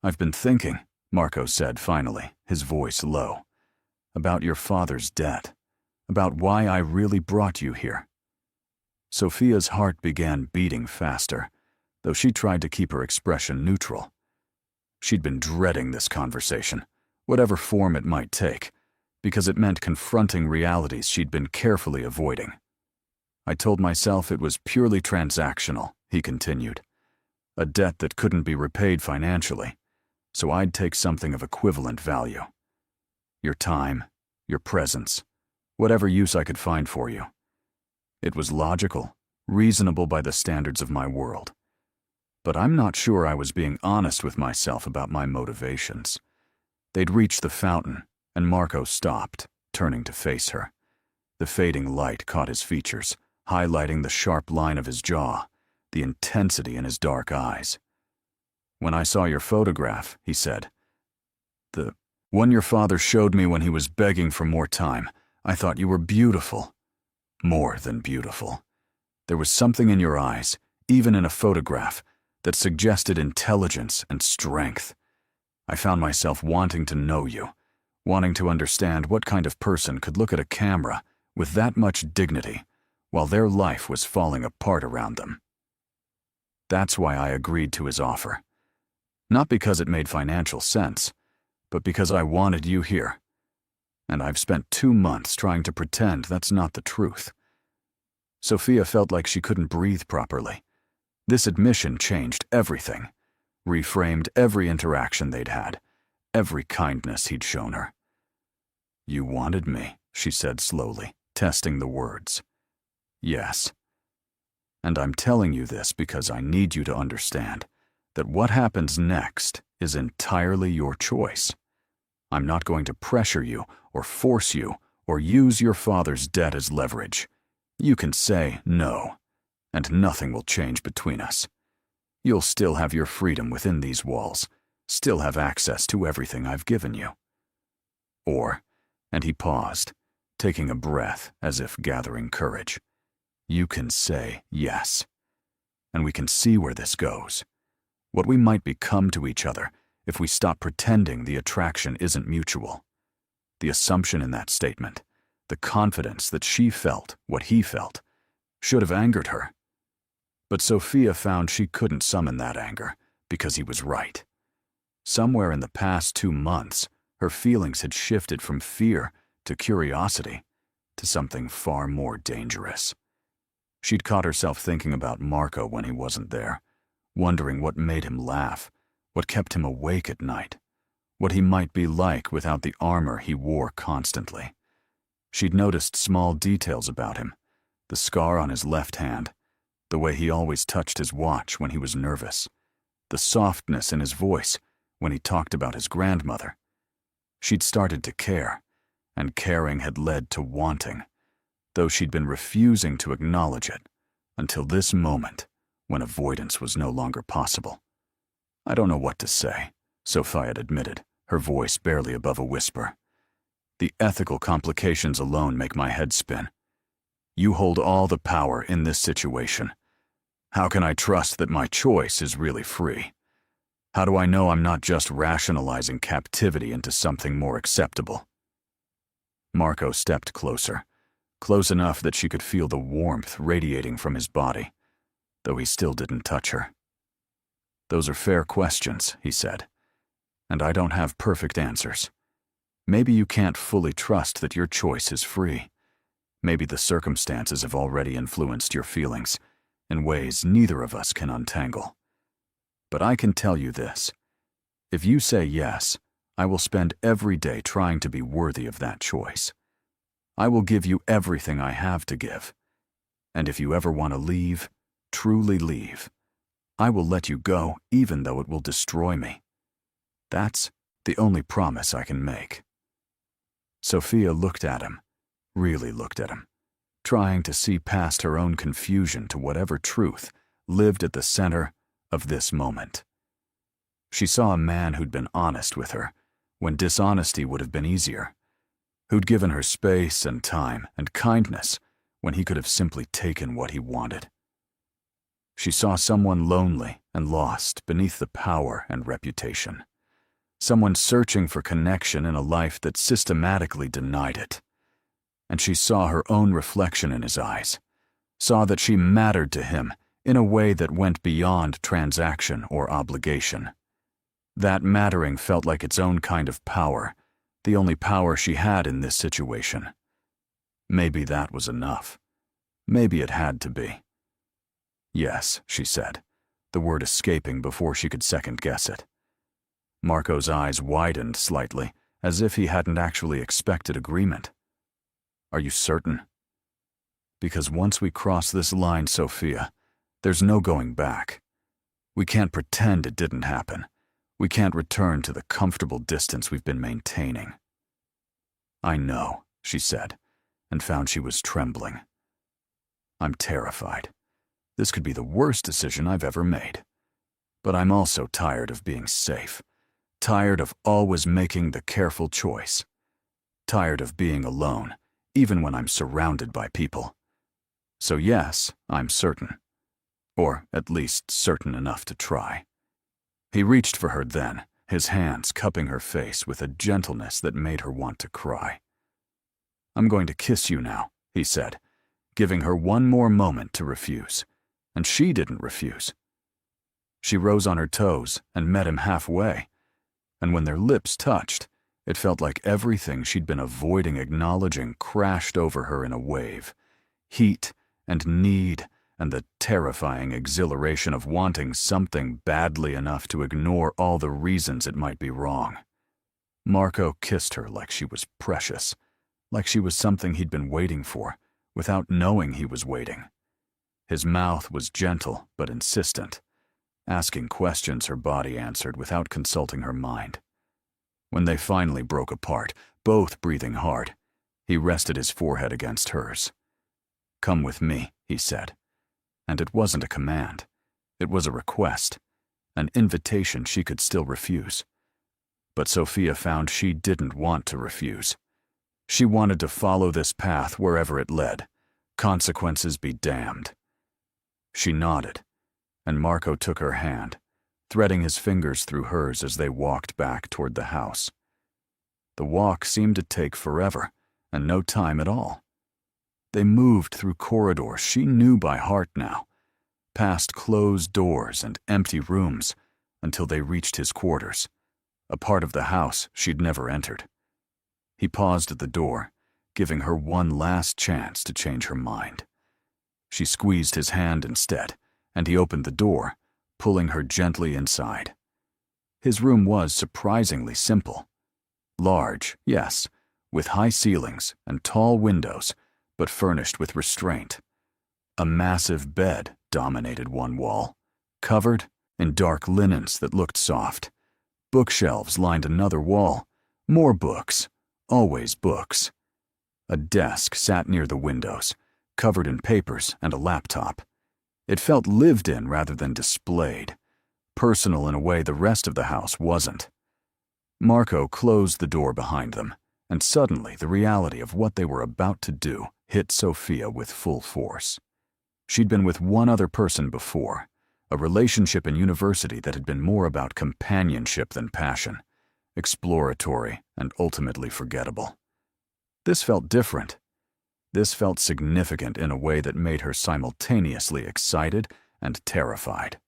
"I've been thinking," Marco said finally, his voice low, "about your father's debt, about why I really brought you here." Sophia's heart began beating faster, though she tried to keep her expression neutral. She'd been dreading this conversation, whatever form it might take, because it meant confronting realities she'd been carefully avoiding. "I told myself it was purely transactional," he continued, "a debt that couldn't be repaid financially, so I'd take something of equivalent value. Your time, your presence, whatever use I could find for you. It was logical, reasonable by the standards of my world. But I'm not sure I was being honest with myself about my motivations. They'd reached the fountain, and Marco stopped, turning to face her. The fading light caught his features, highlighting the sharp line of his jaw, the intensity in his dark eyes. "When I saw your photograph," he said, "the one your father showed me when he was begging for more time, I thought you were beautiful. More than beautiful. There was something in your eyes, even in a photograph, that suggested intelligence and strength. I found myself wanting to know you, wanting to understand what kind of person could look at a camera with that much dignity while their life was falling apart around them. That's why I agreed to his offer. Not because it made financial sense, but because I wanted you here. And I've spent 2 months trying to pretend that's not the truth." Sophia felt like she couldn't breathe properly. This admission changed everything, reframed every interaction they'd had, every kindness he'd shown her. "You wanted me," she said slowly, testing the words. "Yes. And I'm telling you this because I need you to understand that what happens next is entirely your choice. I'm not going to pressure you or force you or use your father's debt as leverage. You can say no, and nothing will change between us. You'll still have your freedom within these walls, still have access to everything I've given you. Or," and he paused, taking a breath as if gathering courage, "you can say yes. And we can see where this goes, what we might become to each other if we stop pretending the attraction isn't mutual." The assumption in that statement, the confidence that she felt what he felt, should have angered her. But Sophia found she couldn't summon that anger because he was right. Somewhere in the past 2 months, her feelings had shifted from fear to curiosity to something far more dangerous. She'd caught herself thinking about Marco when he wasn't there, wondering what made him laugh, what kept him awake at night, what he might be like without the armor he wore constantly. She'd noticed small details about him, the scar on his left hand, the way he always touched his watch when he was nervous, the softness in his voice when he talked about his grandmother. She'd started to care, and caring had led to wanting, though she'd been refusing to acknowledge it until this moment when avoidance was no longer possible. "I don't know what to say," Sophia had admitted, her voice barely above a whisper. "The ethical complications alone make my head spin. You hold all the power in this situation. How can I trust that my choice is really free? How do I know I'm not just rationalizing captivity into something more acceptable?" Marco stepped closer, close enough that she could feel the warmth radiating from his body, though he still didn't touch her. "Those are fair questions," he said, "and I don't have perfect answers. Maybe you can't fully trust that your choice is free. Maybe the circumstances have already influenced your feelings in ways neither of us can untangle. But I can tell you this. If you say yes, I will spend every day trying to be worthy of that choice. I will give you everything I have to give. And if you ever want to leave, truly leave, I will let you go even though it will destroy me. That's the only promise I can make." Sophia looked at him, really looked at him, trying to see past her own confusion to whatever truth lived at the center of this moment. She saw a man who'd been honest with her when dishonesty would have been easier, who'd given her space and time and kindness when he could have simply taken what he wanted. She saw someone lonely and lost beneath the power and reputation, someone searching for connection in a life that systematically denied it. And she saw her own reflection in his eyes, saw that she mattered to him in a way that went beyond transaction or obligation. That mattering felt like its own kind of power, the only power she had in this situation. Maybe that was enough. Maybe it had to be. "Yes," she said, the word escaping before she could second-guess it. Marco's eyes widened slightly, as if he hadn't actually expected agreement. "Are you certain?" "Because once we cross this line, Sophia, there's no going back. We can't pretend it didn't happen. We can't return to the comfortable distance we've been maintaining." "I know," she said, and found she was trembling. "I'm terrified. This could be the worst decision I've ever made. But I'm also tired of being safe, tired of always making the careful choice, tired of being alone, even when I'm surrounded by people. So yes, I'm certain. Or at least certain enough to try." He reached for her then, his hands cupping her face with a gentleness that made her want to cry. "I'm going to kiss you now," he said, giving her one more moment to refuse. And she didn't refuse. She rose on her toes and met him halfway, and when their lips touched, it felt like everything she'd been avoiding acknowledging crashed over her in a wave. Heat and need and the terrifying exhilaration of wanting something badly enough to ignore all the reasons it might be wrong. Marco kissed her like she was precious, like she was something he'd been waiting for, without knowing he was waiting. His mouth was gentle but insistent, asking questions her body answered without consulting her mind. When they finally broke apart, both breathing hard, he rested his forehead against hers. "Come with me," he said. And it wasn't a command. It was a request, an invitation she could still refuse. But Sophia found she didn't want to refuse. She wanted to follow this path wherever it led, consequences be damned. She nodded, and Marco took her hand, threading his fingers through hers as they walked back toward the house. The walk seemed to take forever, and no time at all. They moved through corridors she knew by heart now, past closed doors and empty rooms, until they reached his quarters, a part of the house she'd never entered. He paused at the door, giving her one last chance to change her mind. She squeezed his hand instead, and he opened the door, pulling her gently inside. His room was surprisingly simple. Large, yes, with high ceilings and tall windows, but furnished with restraint. A massive bed dominated one wall, covered in dark linens that looked soft. Bookshelves lined another wall, more books, always books. A desk sat near the windows, covered in papers and a laptop. It felt lived in rather than displayed, personal in a way the rest of the house wasn't. Marco closed the door behind them, and suddenly the reality of what they were about to do hit Sophia with full force. She'd been with one other person before, a relationship in university that had been more about companionship than passion, exploratory and ultimately forgettable. This felt different. This felt significant in a way that made her simultaneously excited and terrified.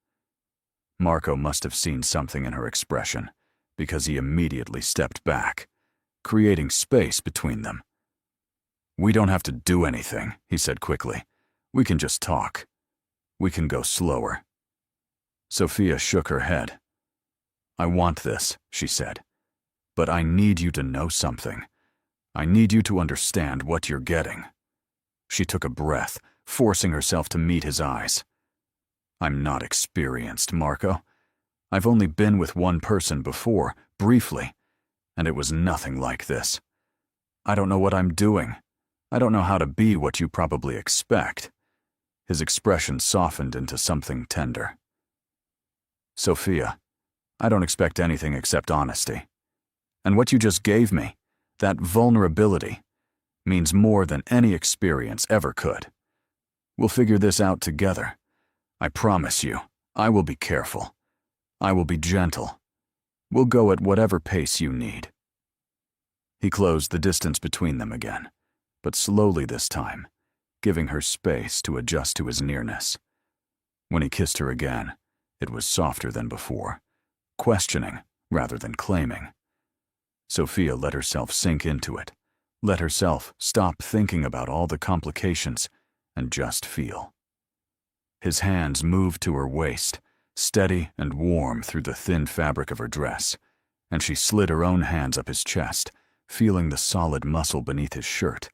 Marco must have seen something in her expression, because he immediately stepped back, creating space between them. "We don't have to do anything," he said quickly. "We can just talk. We can go slower." Sophia shook her head. "I want this," she said. "But I need you to know something. I need you to understand what you're getting." She took a breath, forcing herself to meet his eyes. "I'm not experienced, Marco. I've only been with one person before, briefly, and it was nothing like this. I don't know what I'm doing. I don't know how to be what you probably expect." His expression softened into something tender. "Sophia, I don't expect anything except honesty. And what you just gave me, that vulnerability, means more than any experience ever could. We'll figure this out together. I promise you, I will be careful. I will be gentle. We'll go at whatever pace you need." He closed the distance between them again, but slowly this time, giving her space to adjust to his nearness. When he kissed her again, it was softer than before, questioning rather than claiming. Sophia let herself sink into it, let herself stop thinking about all the complications and just feel. His hands moved to her waist, steady and warm through the thin fabric of her dress, and she slid her own hands up his chest, feeling the solid muscle beneath his shirt,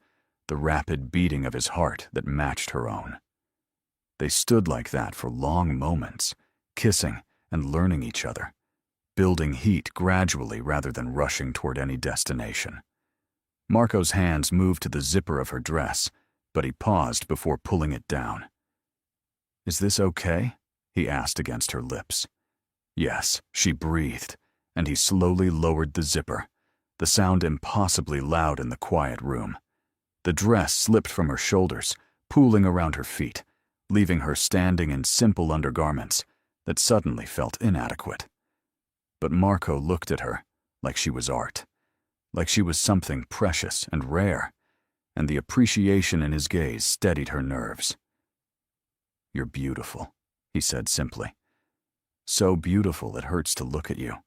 the rapid beating of his heart that matched her own. They stood like that for long moments, kissing and learning each other, building heat gradually rather than rushing toward any destination. Marco's hands moved to the zipper of her dress, but he paused before pulling it down. "Is this okay?" he asked against her lips. Yes, she breathed, and he slowly lowered the zipper, the sound impossibly loud in the quiet room. The dress slipped from her shoulders, pooling around her feet, leaving her standing in simple undergarments that suddenly felt inadequate. But Marco looked at her like she was art, like she was something precious and rare, and the appreciation in his gaze steadied her nerves. "You're beautiful," he said simply. "So beautiful it hurts to look at you."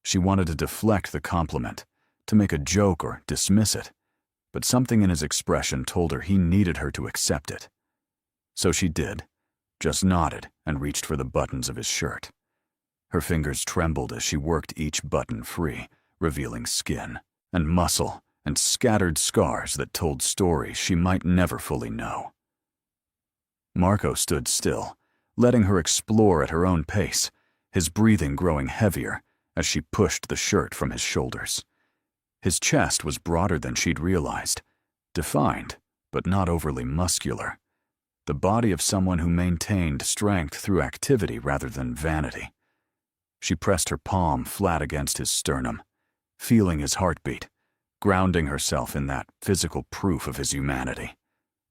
She wanted to deflect the compliment, to make a joke or dismiss it, but something in his expression told her he needed her to accept it. So she did, just nodded and reached for the buttons of his shirt. Her fingers trembled as she worked each button free, revealing skin and muscle and scattered scars that told stories she might never fully know. Marco stood still, letting her explore at her own pace, his breathing growing heavier as she pushed the shirt from his shoulders. His chest was broader than she'd realized, defined, but not overly muscular. The body of someone who maintained strength through activity rather than vanity. She pressed her palm flat against his sternum, feeling his heartbeat, grounding herself in that physical proof of his humanity.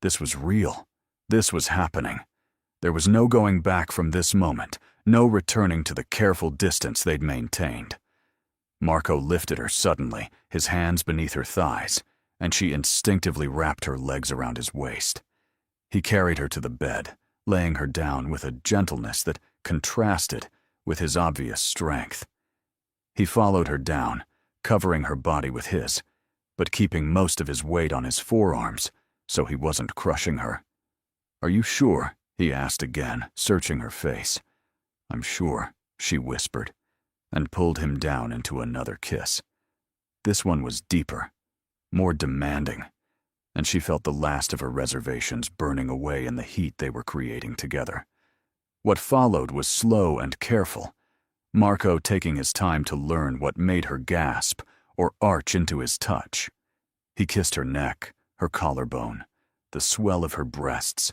This was real. This was happening. There was no going back from this moment, no returning to the careful distance they'd maintained. Marco lifted her suddenly, his hands beneath her thighs, and she instinctively wrapped her legs around his waist. He carried her to the bed, laying her down with a gentleness that contrasted with his obvious strength. He followed her down, covering her body with his, but keeping most of his weight on his forearms, so he wasn't crushing her. "Are you sure?" he asked again, searching her face. "I'm sure," she whispered, and pulled him down into another kiss. This one was deeper, more demanding, and she felt the last of her reservations burning away in the heat they were creating together. What followed was slow and careful, Marco taking his time to learn what made her gasp or arch into his touch. He kissed her neck, her collarbone, the swell of her breasts,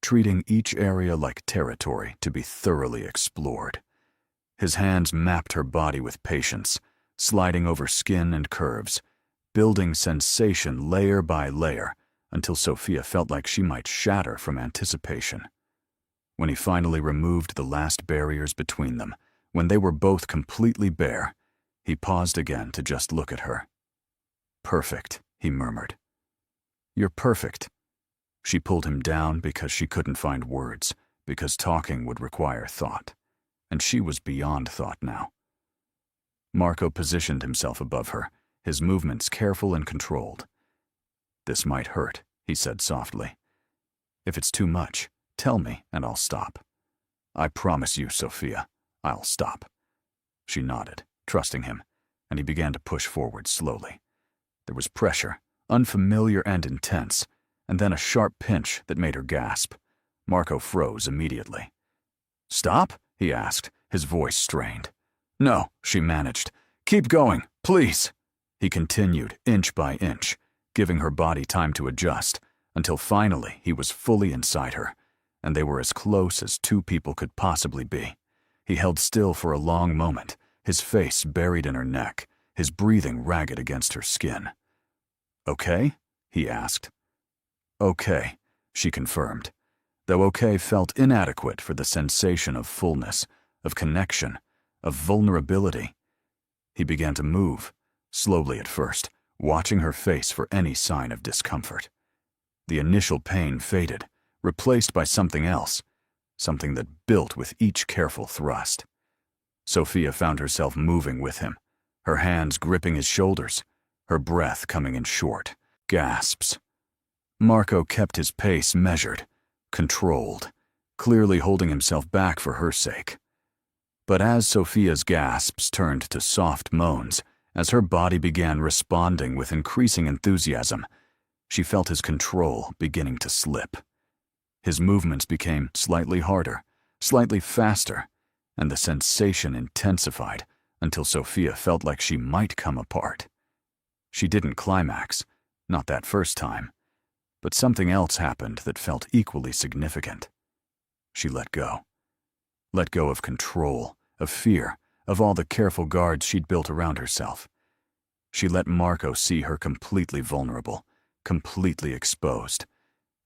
treating each area like territory to be thoroughly explored. His hands mapped her body with patience, sliding over skin and curves, building sensation layer by layer until Sophia felt like she might shatter from anticipation. When he finally removed the last barriers between them, when they were both completely bare, he paused again to just look at her. "Perfect," he murmured. "You're perfect." She pulled him down because she couldn't find words, because talking would require thought, and she was beyond thought now. Marco positioned himself above her, his movements careful and controlled. "This might hurt," he said softly. "If it's too much, tell me and I'll stop. I promise you, Sophia, I'll stop." She nodded, trusting him, and he began to push forward slowly. There was pressure, unfamiliar and intense, and then a sharp pinch that made her gasp. Marco froze immediately. "Stop?" he asked, his voice strained. "No," she managed. "Keep going, please." He continued, inch by inch, giving her body time to adjust, until finally he was fully inside her, and they were as close as two people could possibly be. He held still for a long moment, his face buried in her neck, his breathing ragged against her skin. "Okay?" he asked. "Okay," she confirmed, though okay felt inadequate for the sensation of fullness, of connection, of vulnerability. He began to move, slowly at first, watching her face for any sign of discomfort. The initial pain faded, replaced by something else, something that built with each careful thrust. Sophia found herself moving with him, her hands gripping his shoulders, her breath coming in short gasps. Marco kept his pace measured, controlled, clearly holding himself back for her sake. But as Sophia's gasps turned to soft moans, as her body began responding with increasing enthusiasm, she felt his control beginning to slip. His movements became slightly harder, slightly faster, and the sensation intensified until Sophia felt like she might come apart. She didn't climax, not that first time, but something else happened that felt equally significant. She let go. Let go of control, of fear, of all the careful guards she'd built around herself. She let Marco see her completely vulnerable, completely exposed,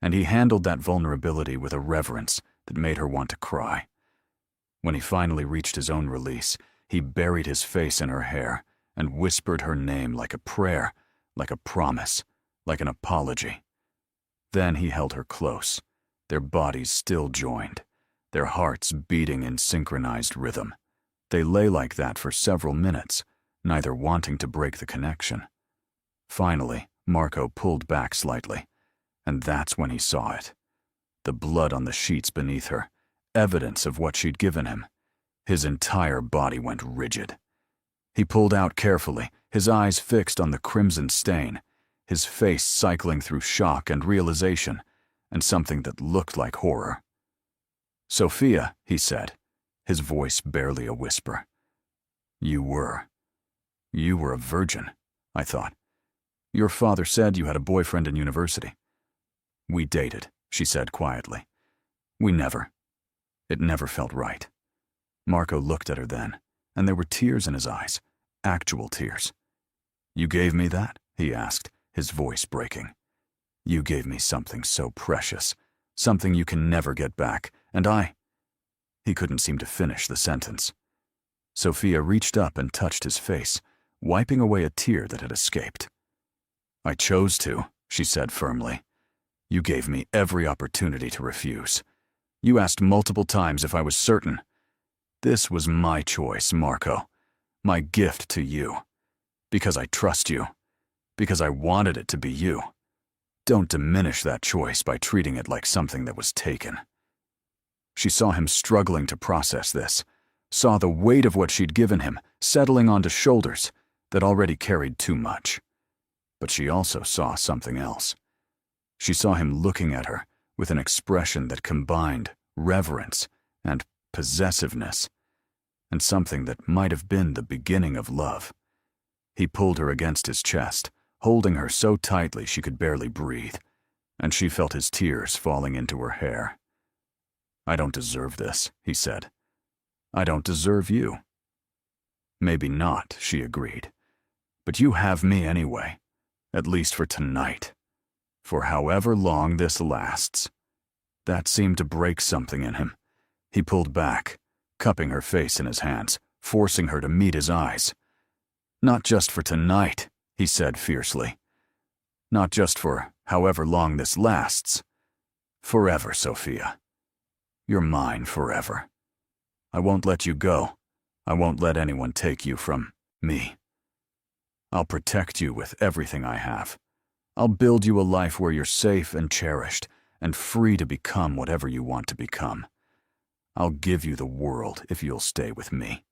and he handled that vulnerability with a reverence that made her want to cry. When he finally reached his own release, he buried his face in her hair and whispered her name like a prayer, like a promise, like an apology. Then he held her close, their bodies still joined, their hearts beating in synchronized rhythm. They lay like that for several minutes, neither wanting to break the connection. Finally, Marco pulled back slightly, and that's when he saw it. The blood on the sheets beneath her, evidence of what she'd given him. His entire body went rigid. He pulled out carefully, his eyes fixed on the crimson stain, his face cycling through shock and realization, and something that looked like horror. "Sophia," he said, his voice barely a whisper. You were a virgin, I thought. Your father said you had a boyfriend in university." "We dated," she said quietly. It never felt right." Marco looked at her then, and there were tears in his eyes, actual tears. "You gave me that?" he asked, his voice breaking. "You gave me something so precious, something you can never get back, and I—" He couldn't seem to finish the sentence. Sophia reached up and touched his face, wiping away a tear that had escaped. "I chose to," she said firmly. "You gave me every opportunity to refuse. You asked multiple times if I was certain. This was my choice, Marco, my gift to you. Because I trust you. Because I wanted it to be you. Don't diminish that choice by treating it like something that was taken." She saw him struggling to process this, saw the weight of what she'd given him settling onto shoulders that already carried too much. But she also saw something else. She saw him looking at her with an expression that combined reverence and possessiveness, and something that might have been the beginning of love. He pulled her against his chest, holding her so tightly she could barely breathe, and she felt his tears falling into her hair. "I don't deserve this," he said. "I don't deserve you." "Maybe not," she agreed. "But you have me anyway, at least for tonight. For however long this lasts." That seemed to break something in him. He pulled back, cupping her face in his hands, forcing her to meet his eyes. "Not just for tonight," he said fiercely. "Not just for however long this lasts. Forever, Sophia. You're mine forever. I won't let you go. I won't let anyone take you from me. I'll protect you with everything I have. I'll build you a life where you're safe and cherished and free to become whatever you want to become. I'll give you the world if you'll stay with me."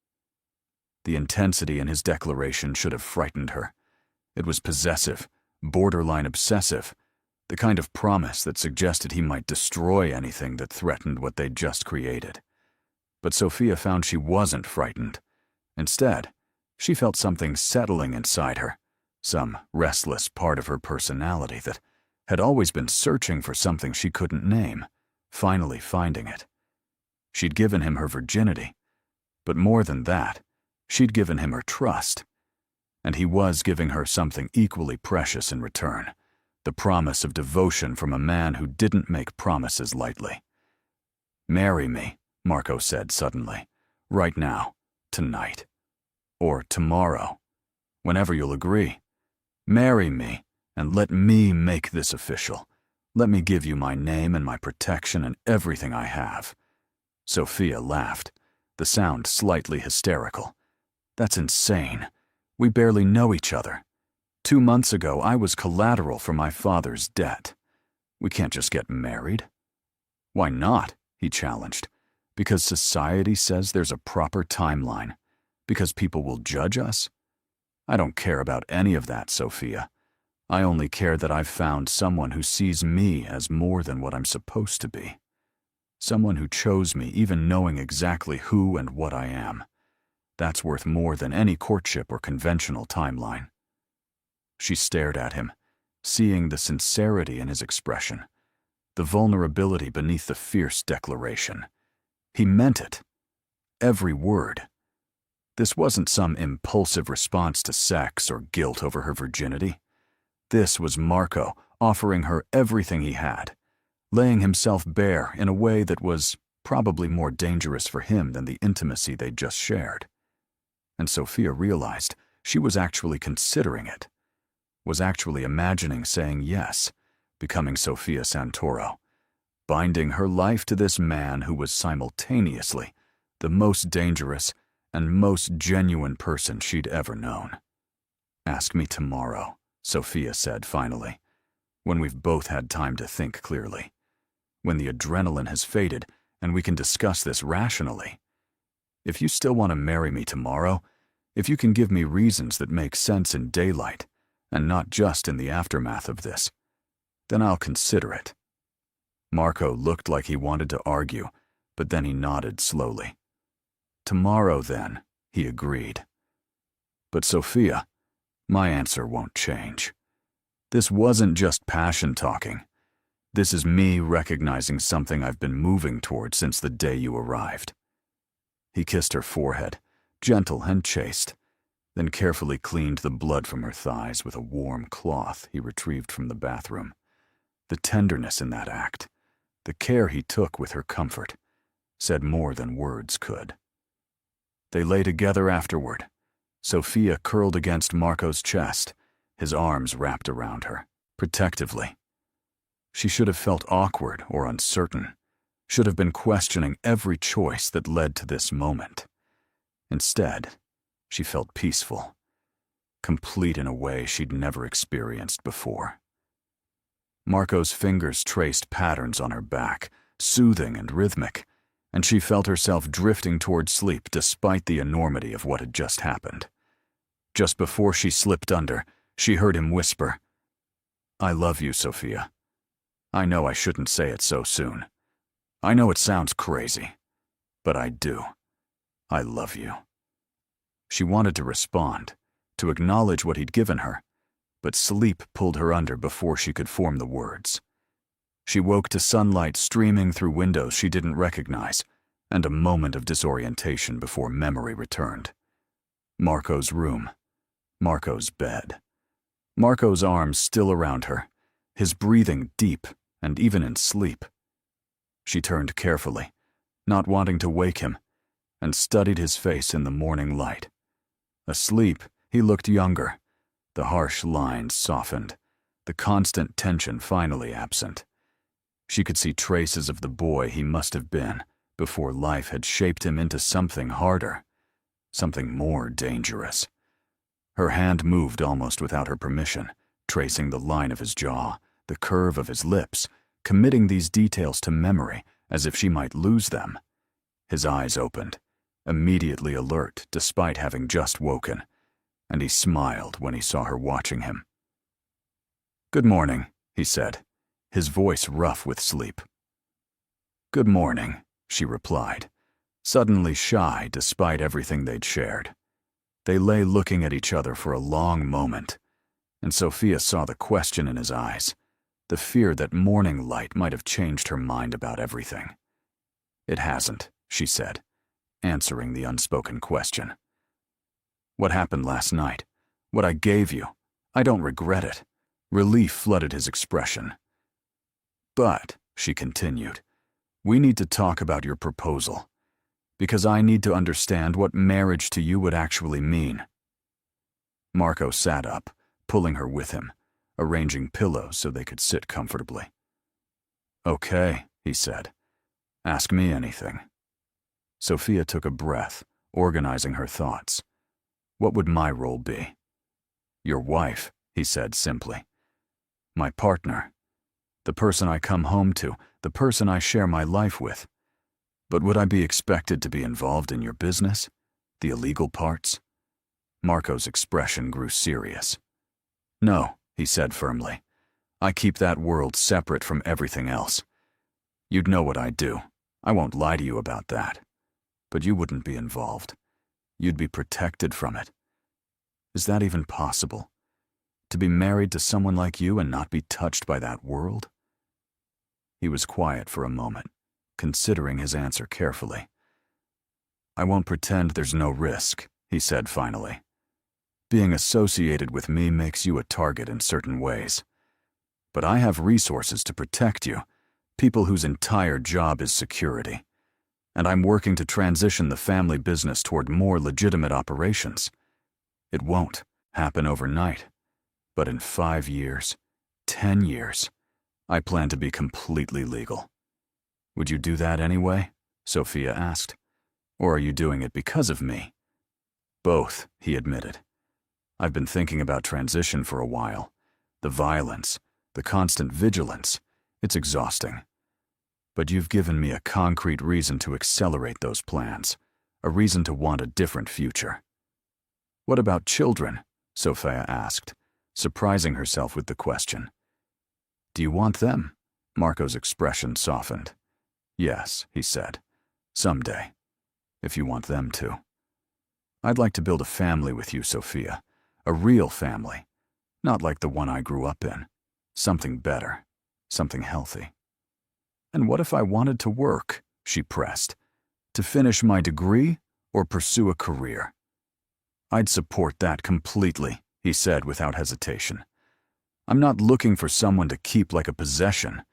The intensity in his declaration should have frightened her. It was possessive, borderline obsessive, the kind of promise that suggested he might destroy anything that threatened what they'd just created. But Sophia found she wasn't frightened. Instead, she felt something settling inside her, some restless part of her personality that had always been searching for something she couldn't name, finally finding it. She'd given him her virginity, but more than that, she'd given him her trust. And he was giving her something equally precious in return, the promise of devotion from a man who didn't make promises lightly. "Marry me," Marco said suddenly, "right now, tonight, or tomorrow, whenever you'll agree. Marry me, and let me make this official. Let me give you my name and my protection and everything I have." Sophia laughed, the sound slightly hysterical. "That's insane. We barely know each other. 2 months ago, I was collateral for my father's debt. We can't just get married." "Why not?" he challenged. "Because society says there's a proper timeline. Because people will judge us? I don't care about any of that, Sophia. I only care that I've found someone who sees me as more than what I'm supposed to be." Someone who chose me even knowing exactly who and what I am. That's worth more than any courtship or conventional timeline. She stared at him, seeing the sincerity in his expression, the vulnerability beneath the fierce declaration. He meant it. Every word. This wasn't some impulsive response to sex or guilt over her virginity. This was Marco offering her everything he had, laying himself bare in a way that was probably more dangerous for him than the intimacy they'd just shared. And Sophia realized she was actually considering it, was actually imagining saying yes, becoming Sophia Santoro, binding her life to this man who was simultaneously the most dangerous and most genuine person she'd ever known. "Ask me tomorrow," Sophia said finally, "when we've both had time to think clearly, when the adrenaline has faded and we can discuss this rationally. If you still want to marry me tomorrow, if you can give me reasons that make sense in daylight and not just in the aftermath of this, then I'll consider it." Marco looked like he wanted to argue, but then he nodded slowly. "Tomorrow, then," he agreed. "But Sophia, my answer won't change. This wasn't just passion talking. This is me recognizing something I've been moving toward since the day you arrived." He kissed her forehead, gentle and chaste, then carefully cleaned the blood from her thighs with a warm cloth he retrieved from the bathroom. The tenderness in that act, the care he took with her comfort, said more than words could. They lay together afterward, Sophia curled against Marco's chest, his arms wrapped around her, protectively. She should have felt awkward or uncertain, should have been questioning every choice that led to this moment. Instead, she felt peaceful, complete in a way she'd never experienced before. Marco's fingers traced patterns on her back, soothing and rhythmic, and she felt herself drifting toward sleep despite the enormity of what had just happened. Just before she slipped under, she heard him whisper, "I love you, Sophia. I know I shouldn't say it so soon. I know it sounds crazy, but I do. I love you." She wanted to respond, to acknowledge what he'd given her, but sleep pulled her under before she could form the words. She woke to sunlight streaming through windows she didn't recognize, and a moment of disorientation before memory returned. Marco's room, Marco's bed, Marco's arms still around her, his breathing deep and even in sleep. She turned carefully, not wanting to wake him, and studied his face in the morning light. Asleep, he looked younger, the harsh lines softened, the constant tension finally absent. She could see traces of the boy he must have been before life had shaped him into something harder, something more dangerous. Her hand moved almost without her permission, tracing the line of his jaw, the curve of his lips, committing these details to memory as if she might lose them. His eyes opened, immediately alert despite having just woken, and he smiled when he saw her watching him. "Good morning," he said, his voice rough with sleep. "Good morning," she replied, suddenly shy despite everything they'd shared. They lay looking at each other for a long moment, and Sophia saw the question in his eyes, the fear that morning light might have changed her mind about everything. "It hasn't," she said, answering the unspoken question. "What happened last night, what I gave you, I don't regret it." Relief flooded his expression. "But," she continued, "we need to talk about your proposal, because I need to understand what marriage to you would actually mean." Marco sat up, pulling her with him, arranging pillows so they could sit comfortably. "Okay," he said. "Ask me anything." Sophia took a breath, organizing her thoughts. "What would my role be?" "Your wife," he said simply. "My partner. The person I come home to, the person I share my life with. But would I be expected to be involved in your business? The illegal parts?" Marco's expression grew serious. "No," he said firmly. "I keep that world separate from everything else. You'd know what I do. I won't lie to you about that. But you wouldn't be involved. You'd be protected from it. Is that even possible? To be married to someone like you and not be touched by that world? He was quiet for a moment, considering his answer carefully. I won't pretend there's no risk, he said finally. Being associated with me makes you a target in certain ways. But I have resources to protect you, people whose entire job is security. And I'm working to transition the family business toward more legitimate operations. It won't happen overnight, but in 5 years, 10 years, I plan to be completely legal. Would you do that anyway? Sophia asked. Or are you doing it because of me? Both, he admitted. I've been thinking about transition for a while. The violence, the constant vigilance, it's exhausting. But you've given me a concrete reason to accelerate those plans, a reason to want a different future. What about children? Sophia asked, surprising herself with the question. Do you want them? Marco's expression softened. Yes, he said. Someday, if you want them to. I'd like to build a family with you, Sophia. A real family. Not like the one I grew up in. Something better. Something healthy. And what if I wanted to work? She pressed. To finish my degree or pursue a career? I'd support that completely, he said without hesitation. I'm not looking for someone to keep like a possession.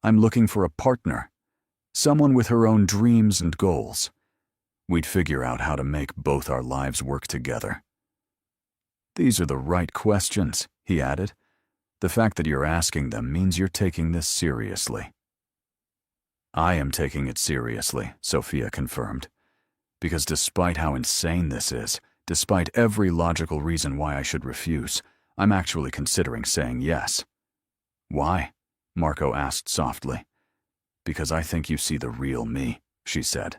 I'm looking for a partner. Someone with her own dreams and goals. We'd figure out how to make both our lives work together. These are the right questions, he added. The fact that you're asking them means you're taking this seriously. I am taking it seriously, Sophia confirmed. Because despite how insane this is, despite every logical reason why I should refuse, I'm actually considering saying yes. Why? Marco asked softly. Because I think you see the real me, she said.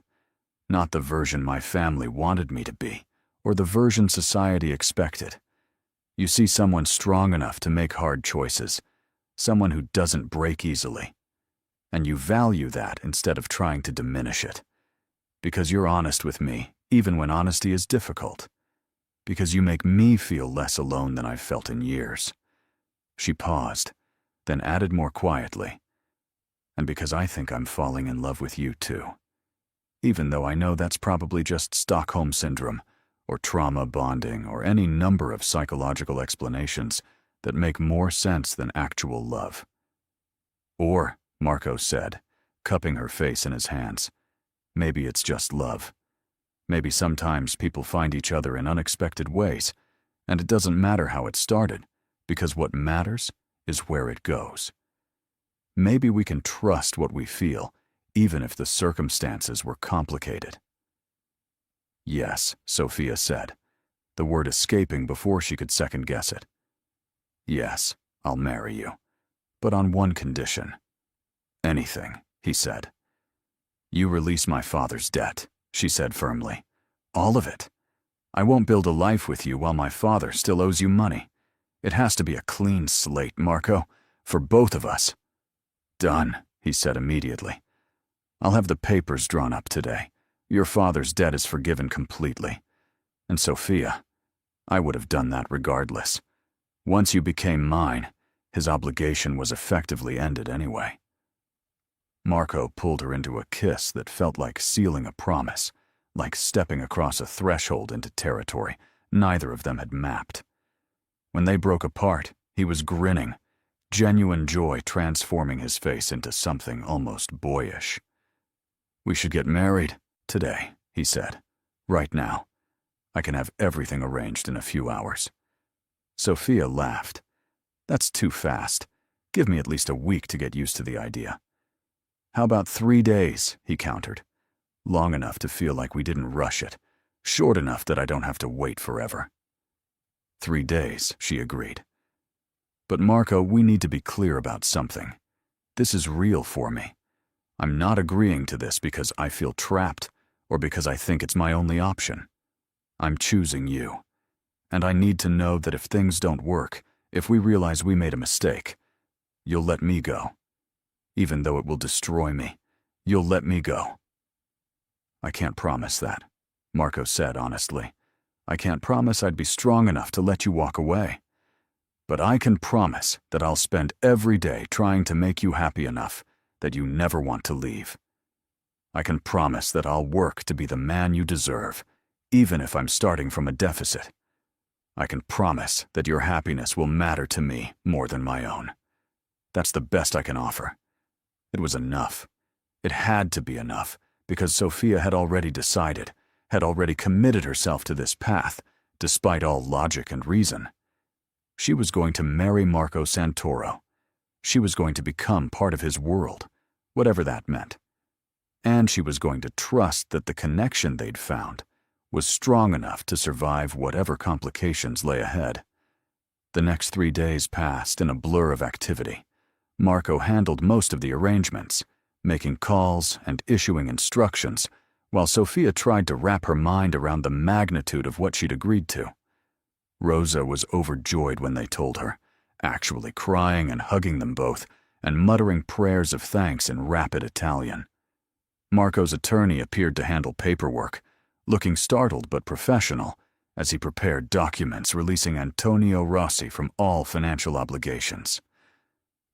Not the version my family wanted me to be, or the version society expected. You see someone strong enough to make hard choices, someone who doesn't break easily. And you value that instead of trying to diminish it. Because you're honest with me, even when honesty is difficult. Because you make me feel less alone than I've felt in years. She paused, then added more quietly. And because I think I'm falling in love with you too. Even though I know that's probably just Stockholm Syndrome, or trauma bonding, or any number of psychological explanations that make more sense than actual love. Or, Marco said, cupping her face in his hands, maybe it's just love. Maybe sometimes people find each other in unexpected ways, and it doesn't matter how it started, because what matters is where it goes. Maybe we can trust what we feel, even if the circumstances were complicated. Yes, Sophia said, the word escaping before she could second-guess it. Yes, I'll marry you, but on one condition. Anything, he said. You release my father's debt, she said firmly. All of it. I won't build a life with you while my father still owes you money. It has to be a clean slate, Marco, for both of us. Done, he said immediately. I'll have the papers drawn up today. Your father's debt is forgiven completely. And Sophia, I would have done that regardless. Once you became mine, his obligation was effectively ended anyway. Marco pulled her into a kiss that felt like sealing a promise, like stepping across a threshold into territory neither of them had mapped. When they broke apart, he was grinning, genuine joy transforming his face into something almost boyish. We should get married today, he said. Right now. I can have everything arranged in a few hours. Sophia laughed. That's too fast. Give me at least a week to get used to the idea. How about 3 days, he countered. Long enough to feel like we didn't rush it. Short enough that I don't have to wait forever. 3 days, she agreed. But Marco, we need to be clear about something. This is real for me. I'm not agreeing to this because I feel trapped or because I think it's my only option. I'm choosing you. And I need to know that if things don't work, if we realize we made a mistake, you'll let me go. Even though it will destroy me, You'll let me go." "I can't promise that," Marco said honestly. "I can't promise I'd be strong enough to let you walk away. But I can promise that I'll spend every day trying to make you happy enough that you never want to leave. I can promise that I'll work to be the man you deserve, even if I'm starting from a deficit. I can promise that your happiness will matter to me more than my own. That's the best I can offer." It was enough. It had to be enough, because Sophia had already decided, had already committed herself to this path, despite all logic and reason. She was going to marry Marco Santoro. She was going to become part of his world, whatever that meant. And she was going to trust that the connection they'd found was strong enough to survive whatever complications lay ahead. The next 3 days passed in a blur of activity. Marco handled most of the arrangements, making calls and issuing instructions, while Sophia tried to wrap her mind around the magnitude of what she'd agreed to. Rosa was overjoyed when they told her, actually crying and hugging them both, and muttering prayers of thanks in rapid Italian. Marco's attorney appeared to handle paperwork, looking startled but professional, as he prepared documents releasing Antonio Rossi from all financial obligations.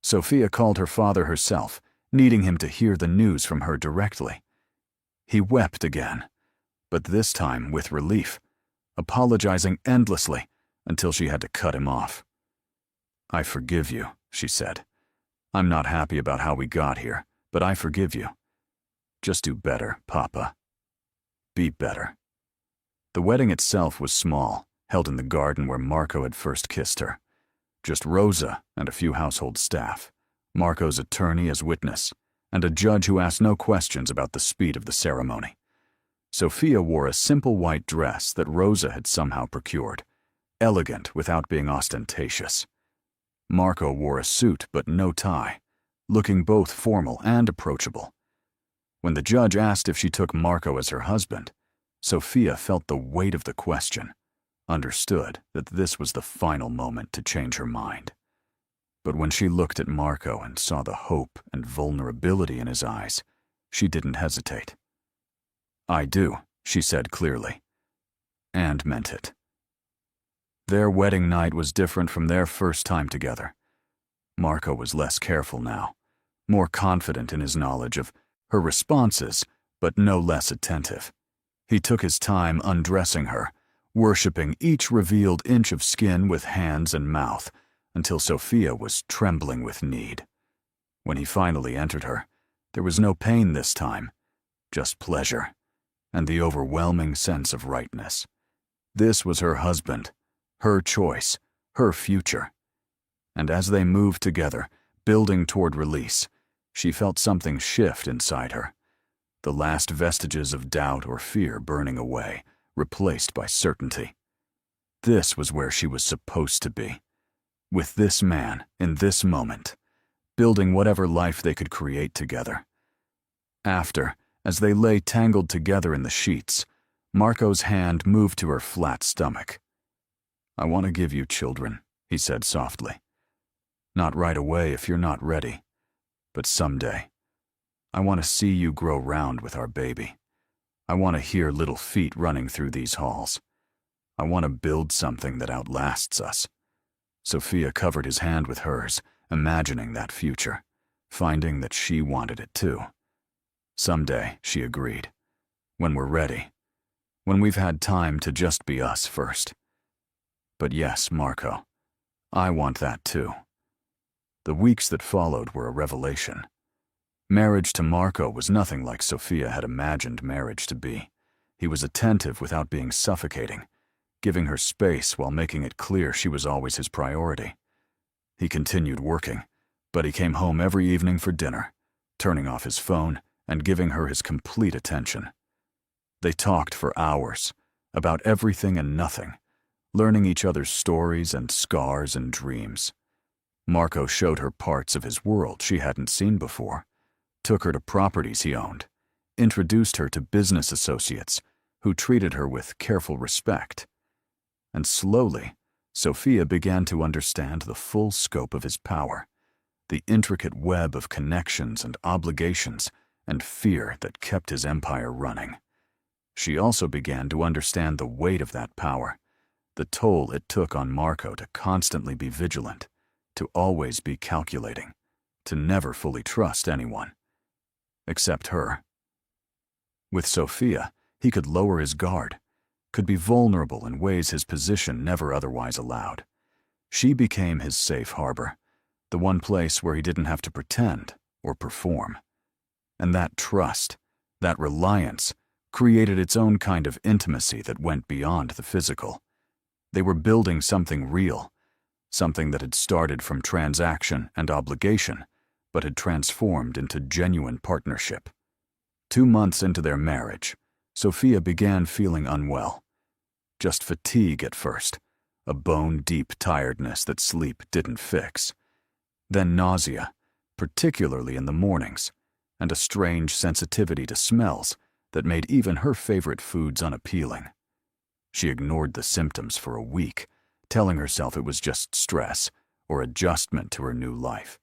Sophia called her father herself, needing him to hear the news from her directly. He wept again, but this time with relief, apologizing endlessly until she had to cut him off. "I forgive you," she said. "I'm not happy about how we got here, but I forgive you. Just do better, Papa. Be better." The wedding itself was small, held in the garden where Marco had first kissed her. Just Rosa and a few household staff, Marco's attorney as witness, and a judge who asked no questions about the speed of the ceremony. Sophia wore a simple white dress that Rosa had somehow procured, elegant without being ostentatious. Marco wore a suit but no tie, looking both formal and approachable. When the judge asked if she took Marco as her husband, Sophia felt the weight of the question, understood that this was the final moment to change her mind. But when she looked at Marco and saw the hope and vulnerability in his eyes, she didn't hesitate. "I do," she said clearly, and meant it. Their wedding night was different from their first time together. Marco was less careful now, more confident in his knowledge of her responses, but no less attentive. He took his time undressing her, worshipping each revealed inch of skin with hands and mouth, until Sophia was trembling with need. When he finally entered her, there was no pain this time, just pleasure, and the overwhelming sense of rightness. This was her husband, her choice, her future. And as they moved together, building toward release, she felt something shift inside her, the last vestiges of doubt or fear burning away, replaced by certainty. This was where she was supposed to be, with this man in this moment, building whatever life they could create together. After, as they lay tangled together in the sheets, Marco's hand moved to her flat stomach. "I want to give you children," he said softly. "Not right away if you're not ready, but someday. I want to see you grow round with our baby. I want to hear little feet running through these halls. I want to build something that outlasts us." Sophia covered his hand with hers, imagining that future, finding that she wanted it too. "Someday," she agreed. "When we're ready. When we've had time to just be us first. But yes, Marco, I want that too." The weeks that followed were a revelation. Marriage to Marco was nothing like Sophia had imagined marriage to be. He was attentive without being suffocating, giving her space while making it clear she was always his priority. He continued working, but he came home every evening for dinner, turning off his phone and giving her his complete attention. They talked for hours, about everything and nothing, learning each other's stories and scars and dreams. Marco showed her parts of his world she hadn't seen before, took her to properties he owned, introduced her to business associates who treated her with careful respect. And slowly, Sophia began to understand the full scope of his power, the intricate web of connections and obligations and fear that kept his empire running. She also began to understand the weight of that power, the toll it took on Marco to constantly be vigilant, to always be calculating, to never fully trust anyone. Except her. With Sofia, he could lower his guard, could be vulnerable in ways his position never otherwise allowed. She became his safe harbor, the one place where he didn't have to pretend or perform. And that trust, that reliance, created its own kind of intimacy that went beyond the physical. They were building something real, something that had started from transaction and obligation, but had transformed into genuine partnership. 2 months into their marriage, Sofia began feeling unwell. Just fatigue at first, a bone-deep tiredness that sleep didn't fix. Then nausea, particularly in the mornings, and a strange sensitivity to smells that made even her favorite foods unappealing. She ignored the symptoms for a week, telling herself it was just stress or adjustment to her new life.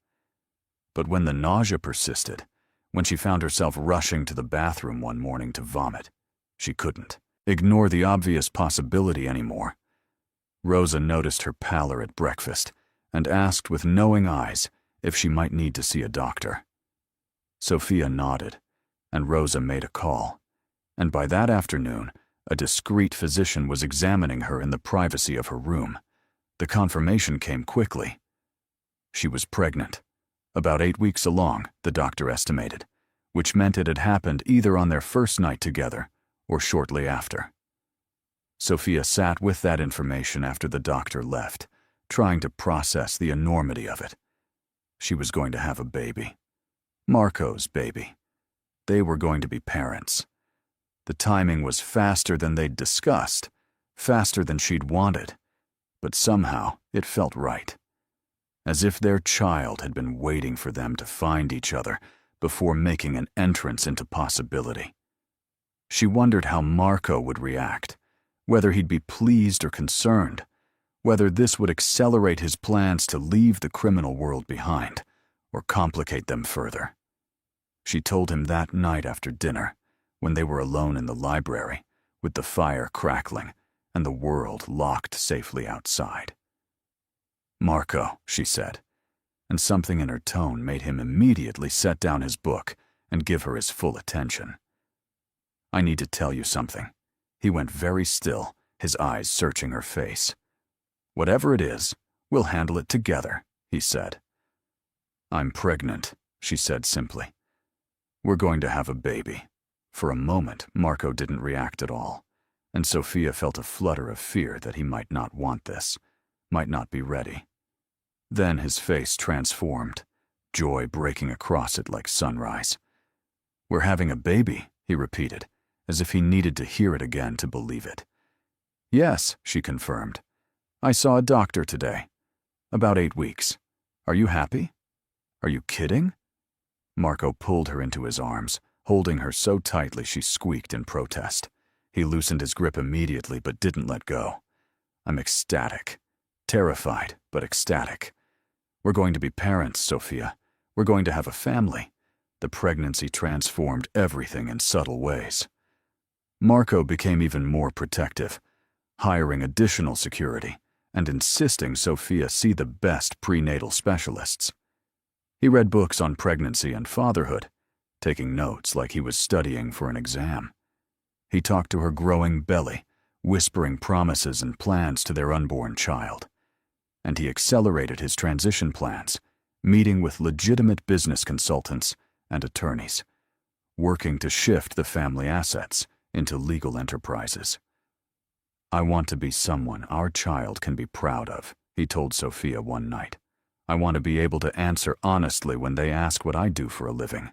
But when the nausea persisted, when she found herself rushing to the bathroom one morning to vomit, she couldn't ignore the obvious possibility anymore. Rosa noticed her pallor at breakfast and asked with knowing eyes if she might need to see a doctor. Sofia nodded, and Rosa made a call, and by that afternoon, a discreet physician was examining her in the privacy of her room. The confirmation came quickly. She was pregnant, about 8 weeks along, the doctor estimated, which meant it had happened either on their first night together or shortly after. Sofia sat with that information after the doctor left, trying to process the enormity of it. She was going to have a baby. Marco's baby. They were going to be parents. The timing was faster than they'd discussed, faster than she'd wanted, but somehow it felt right. As if their child had been waiting for them to find each other before making an entrance into possibility. She wondered how Marco would react, whether he'd be pleased or concerned, whether this would accelerate his plans to leave the criminal world behind or complicate them further. She told him that night after dinner, when they were alone in the library, with the fire crackling and the world locked safely outside. "Marco," she said, and something in her tone made him immediately set down his book and give her his full attention. "I need to tell you something." He went very still, his eyes searching her face. "Whatever it is, we'll handle it together," he said. "I'm pregnant," she said simply. "We're going to have a baby." For a moment, Marco didn't react at all, and Sofia felt a flutter of fear that he might not want this, might not be ready. Then his face transformed, joy breaking across it like sunrise. "We're having a baby," he repeated, as if he needed to hear it again to believe it. "Yes," she confirmed. "I saw a doctor today. About 8 weeks. Are you happy? Are you kidding?" Marco pulled her into his arms, holding her so tightly she squeaked in protest. He loosened his grip immediately but didn't let go. "I'm ecstatic. Terrified, but ecstatic. We're going to be parents, Sofia. We're going to have a family." The pregnancy transformed everything in subtle ways. Marco became even more protective, hiring additional security and insisting Sofia see the best prenatal specialists. He read books on pregnancy and fatherhood, taking notes like he was studying for an exam. He talked to her growing belly, whispering promises and plans to their unborn child. And he accelerated his transition plans, meeting with legitimate business consultants and attorneys, working to shift the family assets into legal enterprises. "I want to be someone our child can be proud of," he told Sofia one night. "I want to be able to answer honestly when they ask what I do for a living.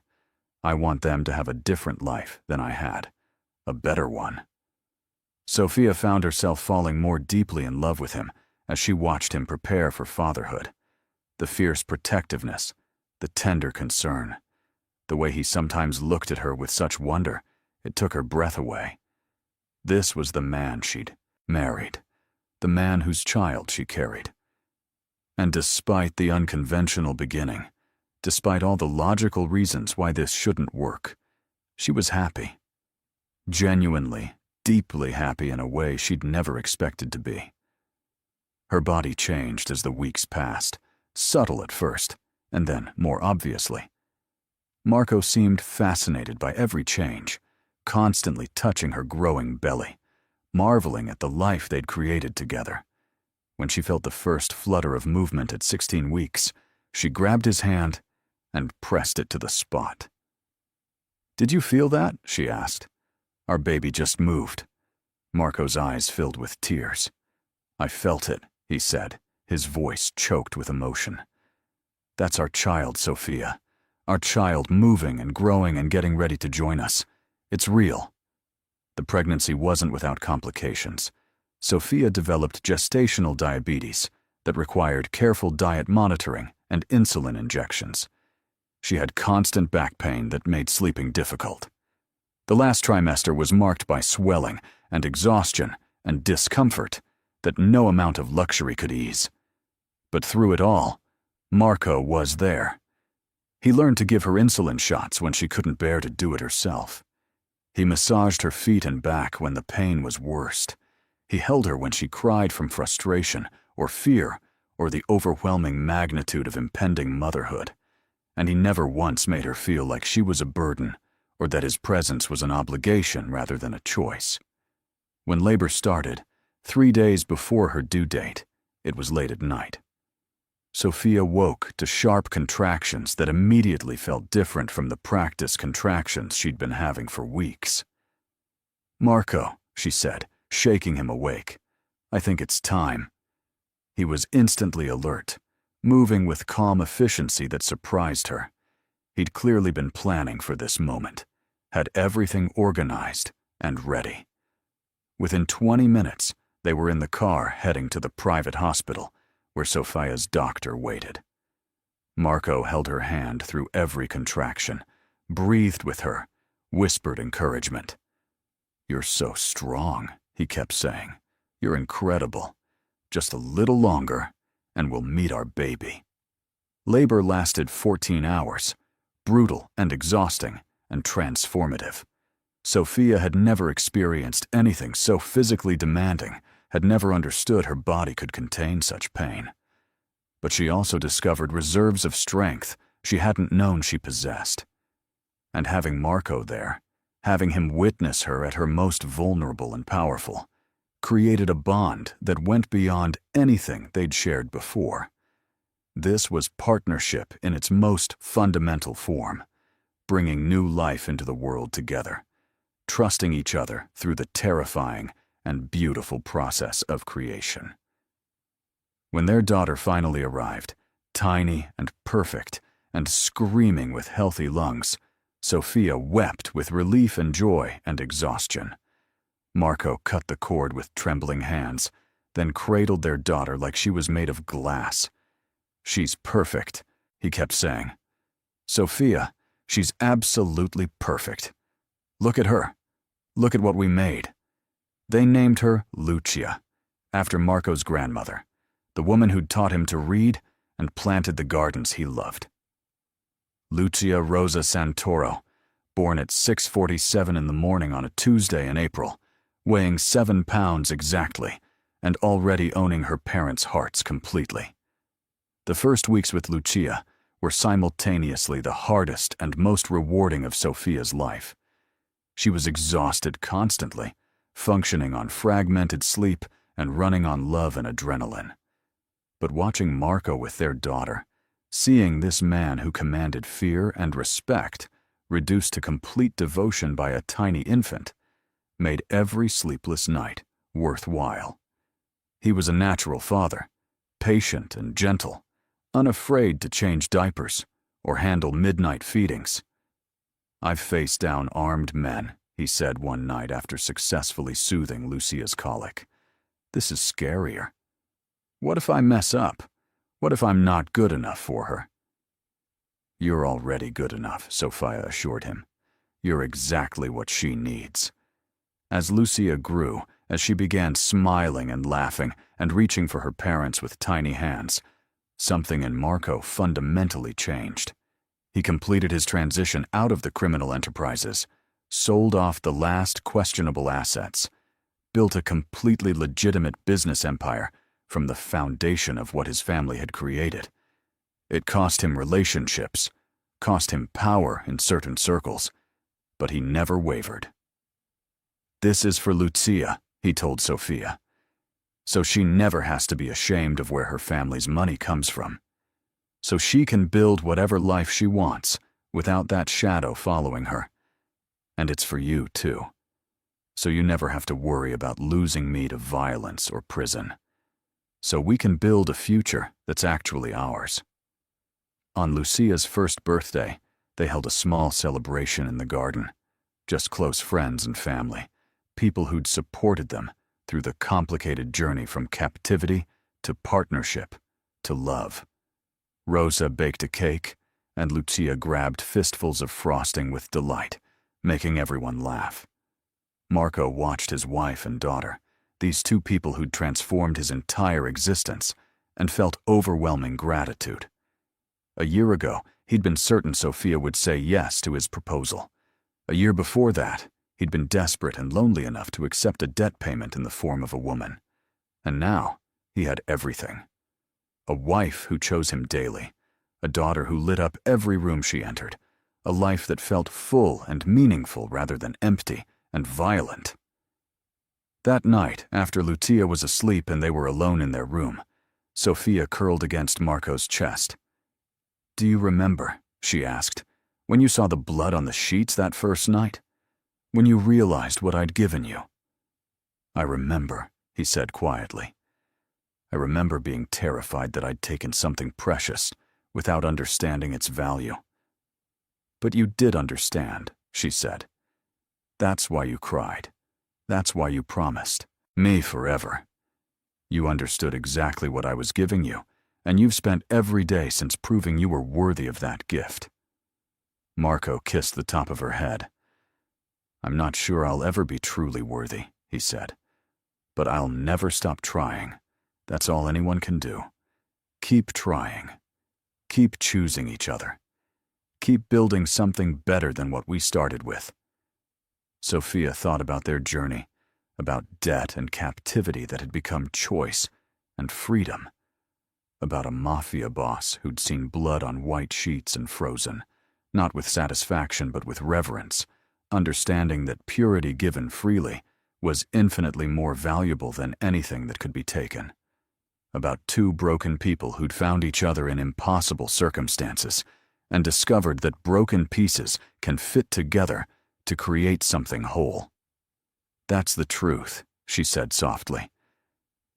I want them to have a different life than I had, a better one." Sofia found herself falling more deeply in love with him as she watched him prepare for fatherhood. The fierce protectiveness, the tender concern, the way he sometimes looked at her with such wonder, it took her breath away. This was the man she'd married, the man whose child she carried. And despite the unconventional beginning, Despite all the logical reasons why this shouldn't work, she was happy. Genuinely, deeply happy in a way she'd never expected to be. Her body changed as the weeks passed, subtle at first, and then more obviously. Marco seemed fascinated by every change, constantly touching her growing belly, marveling at the life they'd created together. When she felt the first flutter of movement at 16 weeks, she grabbed his hand and pressed it to the spot. "Did you feel that?" she asked. "Our baby just moved." Marco's eyes filled with tears. "I felt it," he said, his voice choked with emotion. "That's our child, Sophia. Our child moving and growing and getting ready to join us. It's real." The pregnancy wasn't without complications. Sophia developed gestational diabetes that required careful diet monitoring and insulin injections. She had constant back pain that made sleeping difficult. The last trimester was marked by swelling and exhaustion and discomfort that no amount of luxury could ease. But through it all, Marco was there. He learned to give her insulin shots when she couldn't bear to do it herself. He massaged her feet and back when the pain was worst. He held her when she cried from frustration or fear or the overwhelming magnitude of impending motherhood. And he never once made her feel like she was a burden or that his presence was an obligation rather than a choice. When labor started, 3 days before her due date, it was late at night. Sophia woke to sharp contractions that immediately felt different from the practice contractions she'd been having for weeks. "Marco," she said, shaking him awake, "I think it's time." He was instantly alert, moving with calm efficiency that surprised her. He'd clearly been planning for this moment, had everything organized and ready. Within 20 minutes, they were in the car heading to the private hospital, where Sophia's doctor waited. Marco held her hand through every contraction, breathed with her, whispered encouragement. "You're so strong," he kept saying. "You're incredible. Just a little longer, and we'll meet our baby." Labor lasted 14 hours, brutal and exhausting and transformative. Sophia had never experienced anything so physically demanding, had never understood her body could contain such pain. But she also discovered reserves of strength she hadn't known she possessed. And having Marco there, having him witness her at her most vulnerable and powerful, created a bond that went beyond anything they'd shared before. This was partnership in its most fundamental form, bringing new life into the world together, trusting each other through the terrifying and beautiful process of creation. When their daughter finally arrived, tiny and perfect and screaming with healthy lungs, Sophia wept with relief and joy and exhaustion. Marco cut the cord with trembling hands, then cradled their daughter like she was made of glass. "She's perfect," he kept saying. "Sophia, she's absolutely perfect. Look at her. Look at what we made." They named her Lucia, after Marco's grandmother, the woman who'd taught him to read and planted the gardens he loved. Lucia Rosa Santoro, born at 6:47 in the morning on a Tuesday in April, weighing 7 pounds exactly, and already owning her parents' hearts completely. The first weeks with Lucia were simultaneously the hardest and most rewarding of Sophia's life. She was exhausted constantly, functioning on fragmented sleep and running on love and adrenaline. But watching Marco with their daughter, seeing this man who commanded fear and respect reduced to complete devotion by a tiny infant, made every sleepless night worthwhile. He was a natural father, patient and gentle, unafraid to change diapers or handle midnight feedings. "I've faced down armed men," he said one night after successfully soothing Lucia's colic. "This is scarier. What if I mess up? What if I'm not good enough for her?" "You're already good enough," Sophia assured him. "You're exactly what she needs." As Lucia grew, as she began smiling and laughing and reaching for her parents with tiny hands, something in Marco fundamentally changed. He completed his transition out of the criminal enterprises, sold off the last questionable assets, built a completely legitimate business empire from the foundation of what his family had created. It cost him relationships, cost him power in certain circles, but he never wavered. "This is for Lucia," he told Sofia, "so she never has to be ashamed of where her family's money comes from. So she can build whatever life she wants without that shadow following her. And it's for you, too. So you never have to worry about losing me to violence or prison. So we can build a future that's actually ours." On Lucia's first birthday, they held a small celebration in the garden. Just close friends and family, people who'd supported them through the complicated journey from captivity to partnership to love. Rosa baked a cake, and Lucia grabbed fistfuls of frosting with delight, making everyone laugh. Marco watched his wife and daughter, these two people who'd transformed his entire existence, and felt overwhelming gratitude. A year ago, he'd been certain Sofia would say yes to his proposal. A year before that, he'd been desperate and lonely enough to accept a debt payment in the form of a woman. And now, he had everything. A wife who chose him daily, a daughter who lit up every room she entered, a life that felt full and meaningful rather than empty and violent. That night, after Lucia was asleep and they were alone in their room, Sofia curled against Marco's chest. "Do you remember," she asked, "when you saw the blood on the sheets that first night? When you realized what I'd given you?" "I remember," he said quietly. "I remember being terrified that I'd taken something precious without understanding its value." "But you did understand," she said. "That's why you cried. That's why you promised me forever. You understood exactly what I was giving you, and you've spent every day since proving you were worthy of that gift." Marco kissed the top of her head. "I'm not sure I'll ever be truly worthy," he said, "but I'll never stop trying. That's all anyone can do. Keep trying. Keep choosing each other. Keep building something better than what we started with." Sofia thought about their journey, about debt and captivity that had become choice and freedom, about a mafia boss who'd seen blood on white sheets and frozen, not with satisfaction but with reverence, understanding that purity given freely was infinitely more valuable than anything that could be taken. About two broken people who'd found each other in impossible circumstances and discovered that broken pieces can fit together to create something whole. "That's the truth," she said softly.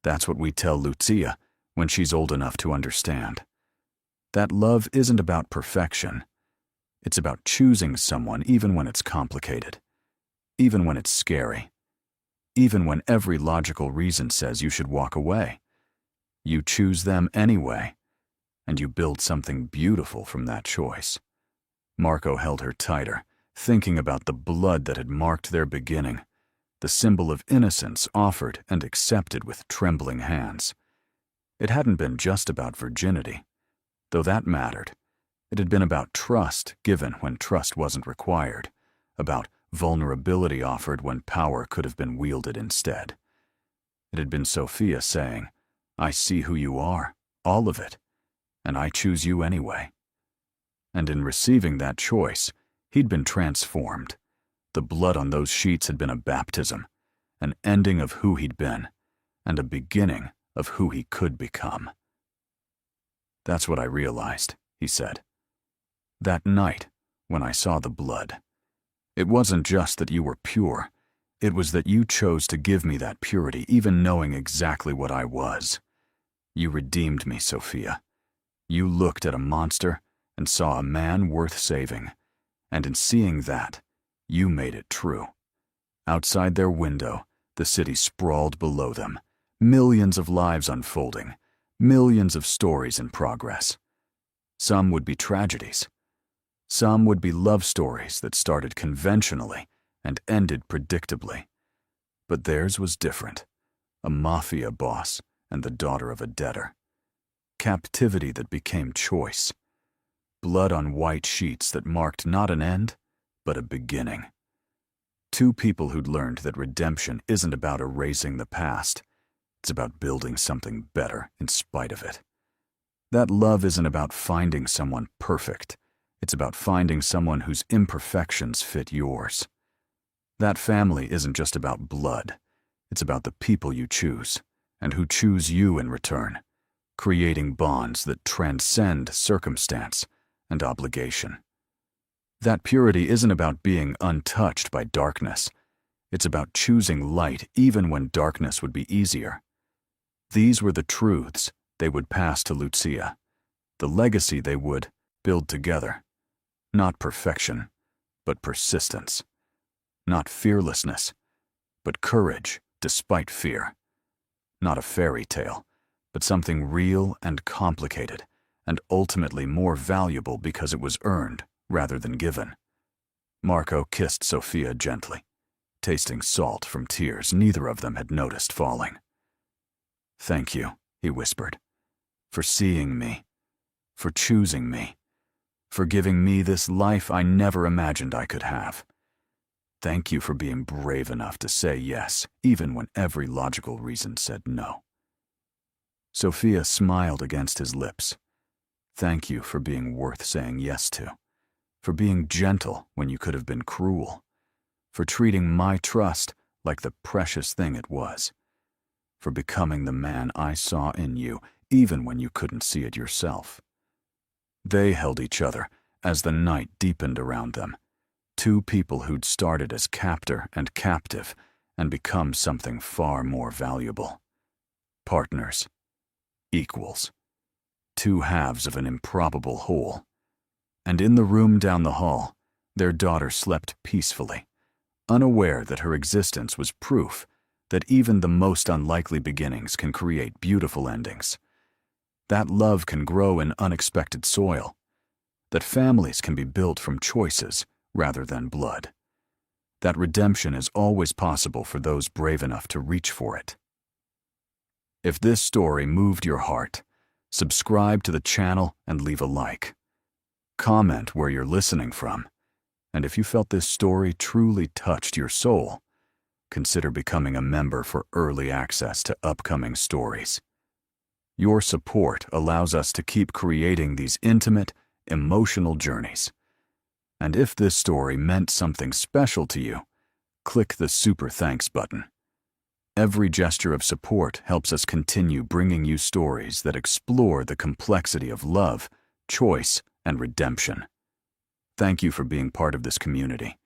"That's what we tell Lucia when she's old enough to understand. That love isn't about perfection. It's about choosing someone even when it's complicated, even when it's scary, even when every logical reason says you should walk away. You choose them anyway, and you build something beautiful from that choice." Marco held her tighter, thinking about the blood that had marked their beginning, the symbol of innocence offered and accepted with trembling hands. It hadn't been just about virginity, though that mattered. It had been about trust given when trust wasn't required, about vulnerability offered when power could have been wielded instead. It had been Sofia saying, "I see who you are, all of it, and I choose you anyway." And in receiving that choice, he'd been transformed. The blood on those sheets had been a baptism, an ending of who he'd been, and a beginning of who he could become. "That's what I realized," he said. "That night, when I saw the blood. It wasn't just that you were pure, it was that you chose to give me that purity even knowing exactly what I was. You redeemed me, Sofia. You looked at a monster and saw a man worth saving, and in seeing that, you made it true." Outside their window, the city sprawled below them, millions of lives unfolding, millions of stories in progress. Some would be tragedies. Some would be love stories that started conventionally and ended predictably. But theirs was different. A mafia boss and the daughter of a debtor. Captivity that became choice. blood on white sheets that marked not an end, but a beginning. Two people who'd learned that redemption isn't about erasing the past. It's about building something better in spite of it. That love isn't about finding someone perfect. It's about finding someone whose imperfections fit yours. That family isn't just about blood. It's about the people you choose, and who choose you in return, creating bonds that transcend circumstance and obligation. That purity isn't about being untouched by darkness. It's about choosing light even when darkness would be easier. These were the truths they would pass to Lucia, the legacy they would build together. Not perfection, but persistence. Not fearlessness, but courage despite fear. Not a fairy tale, but something real and complicated, and ultimately more valuable because it was earned rather than given. Marco kissed Sophia gently, tasting salt from tears neither of them had noticed falling. "Thank you," he whispered, "for seeing me, for choosing me, for giving me this life I never imagined I could have. Thank you for being brave enough to say yes, even when every logical reason said no." Sophia smiled against his lips. "Thank you for being worth saying yes to, for being gentle when you could have been cruel, for treating my trust like the precious thing it was, for becoming the man I saw in you even when you couldn't see it yourself." They held each other as the night deepened around them. Two people who'd started as captor and captive and become something far more valuable. Partners. Equals. Two halves of an improbable whole. And in the room down the hall, their daughter slept peacefully, unaware that her existence was proof that even the most unlikely beginnings can create beautiful endings. That love can grow in unexpected soil. That families can be built from choices rather than blood. That redemption is always possible for those brave enough to reach for it. If this story moved your heart, subscribe to the channel and leave a like. Comment where you're listening from. And if you felt this story truly touched your soul, consider becoming a member for early access to upcoming stories. Your support allows us to keep creating these intimate, emotional journeys. And if this story meant something special to you, click the Super Thanks button. Every gesture of support helps us continue bringing you stories that explore the complexity of love, choice, and redemption. Thank you for being part of this community.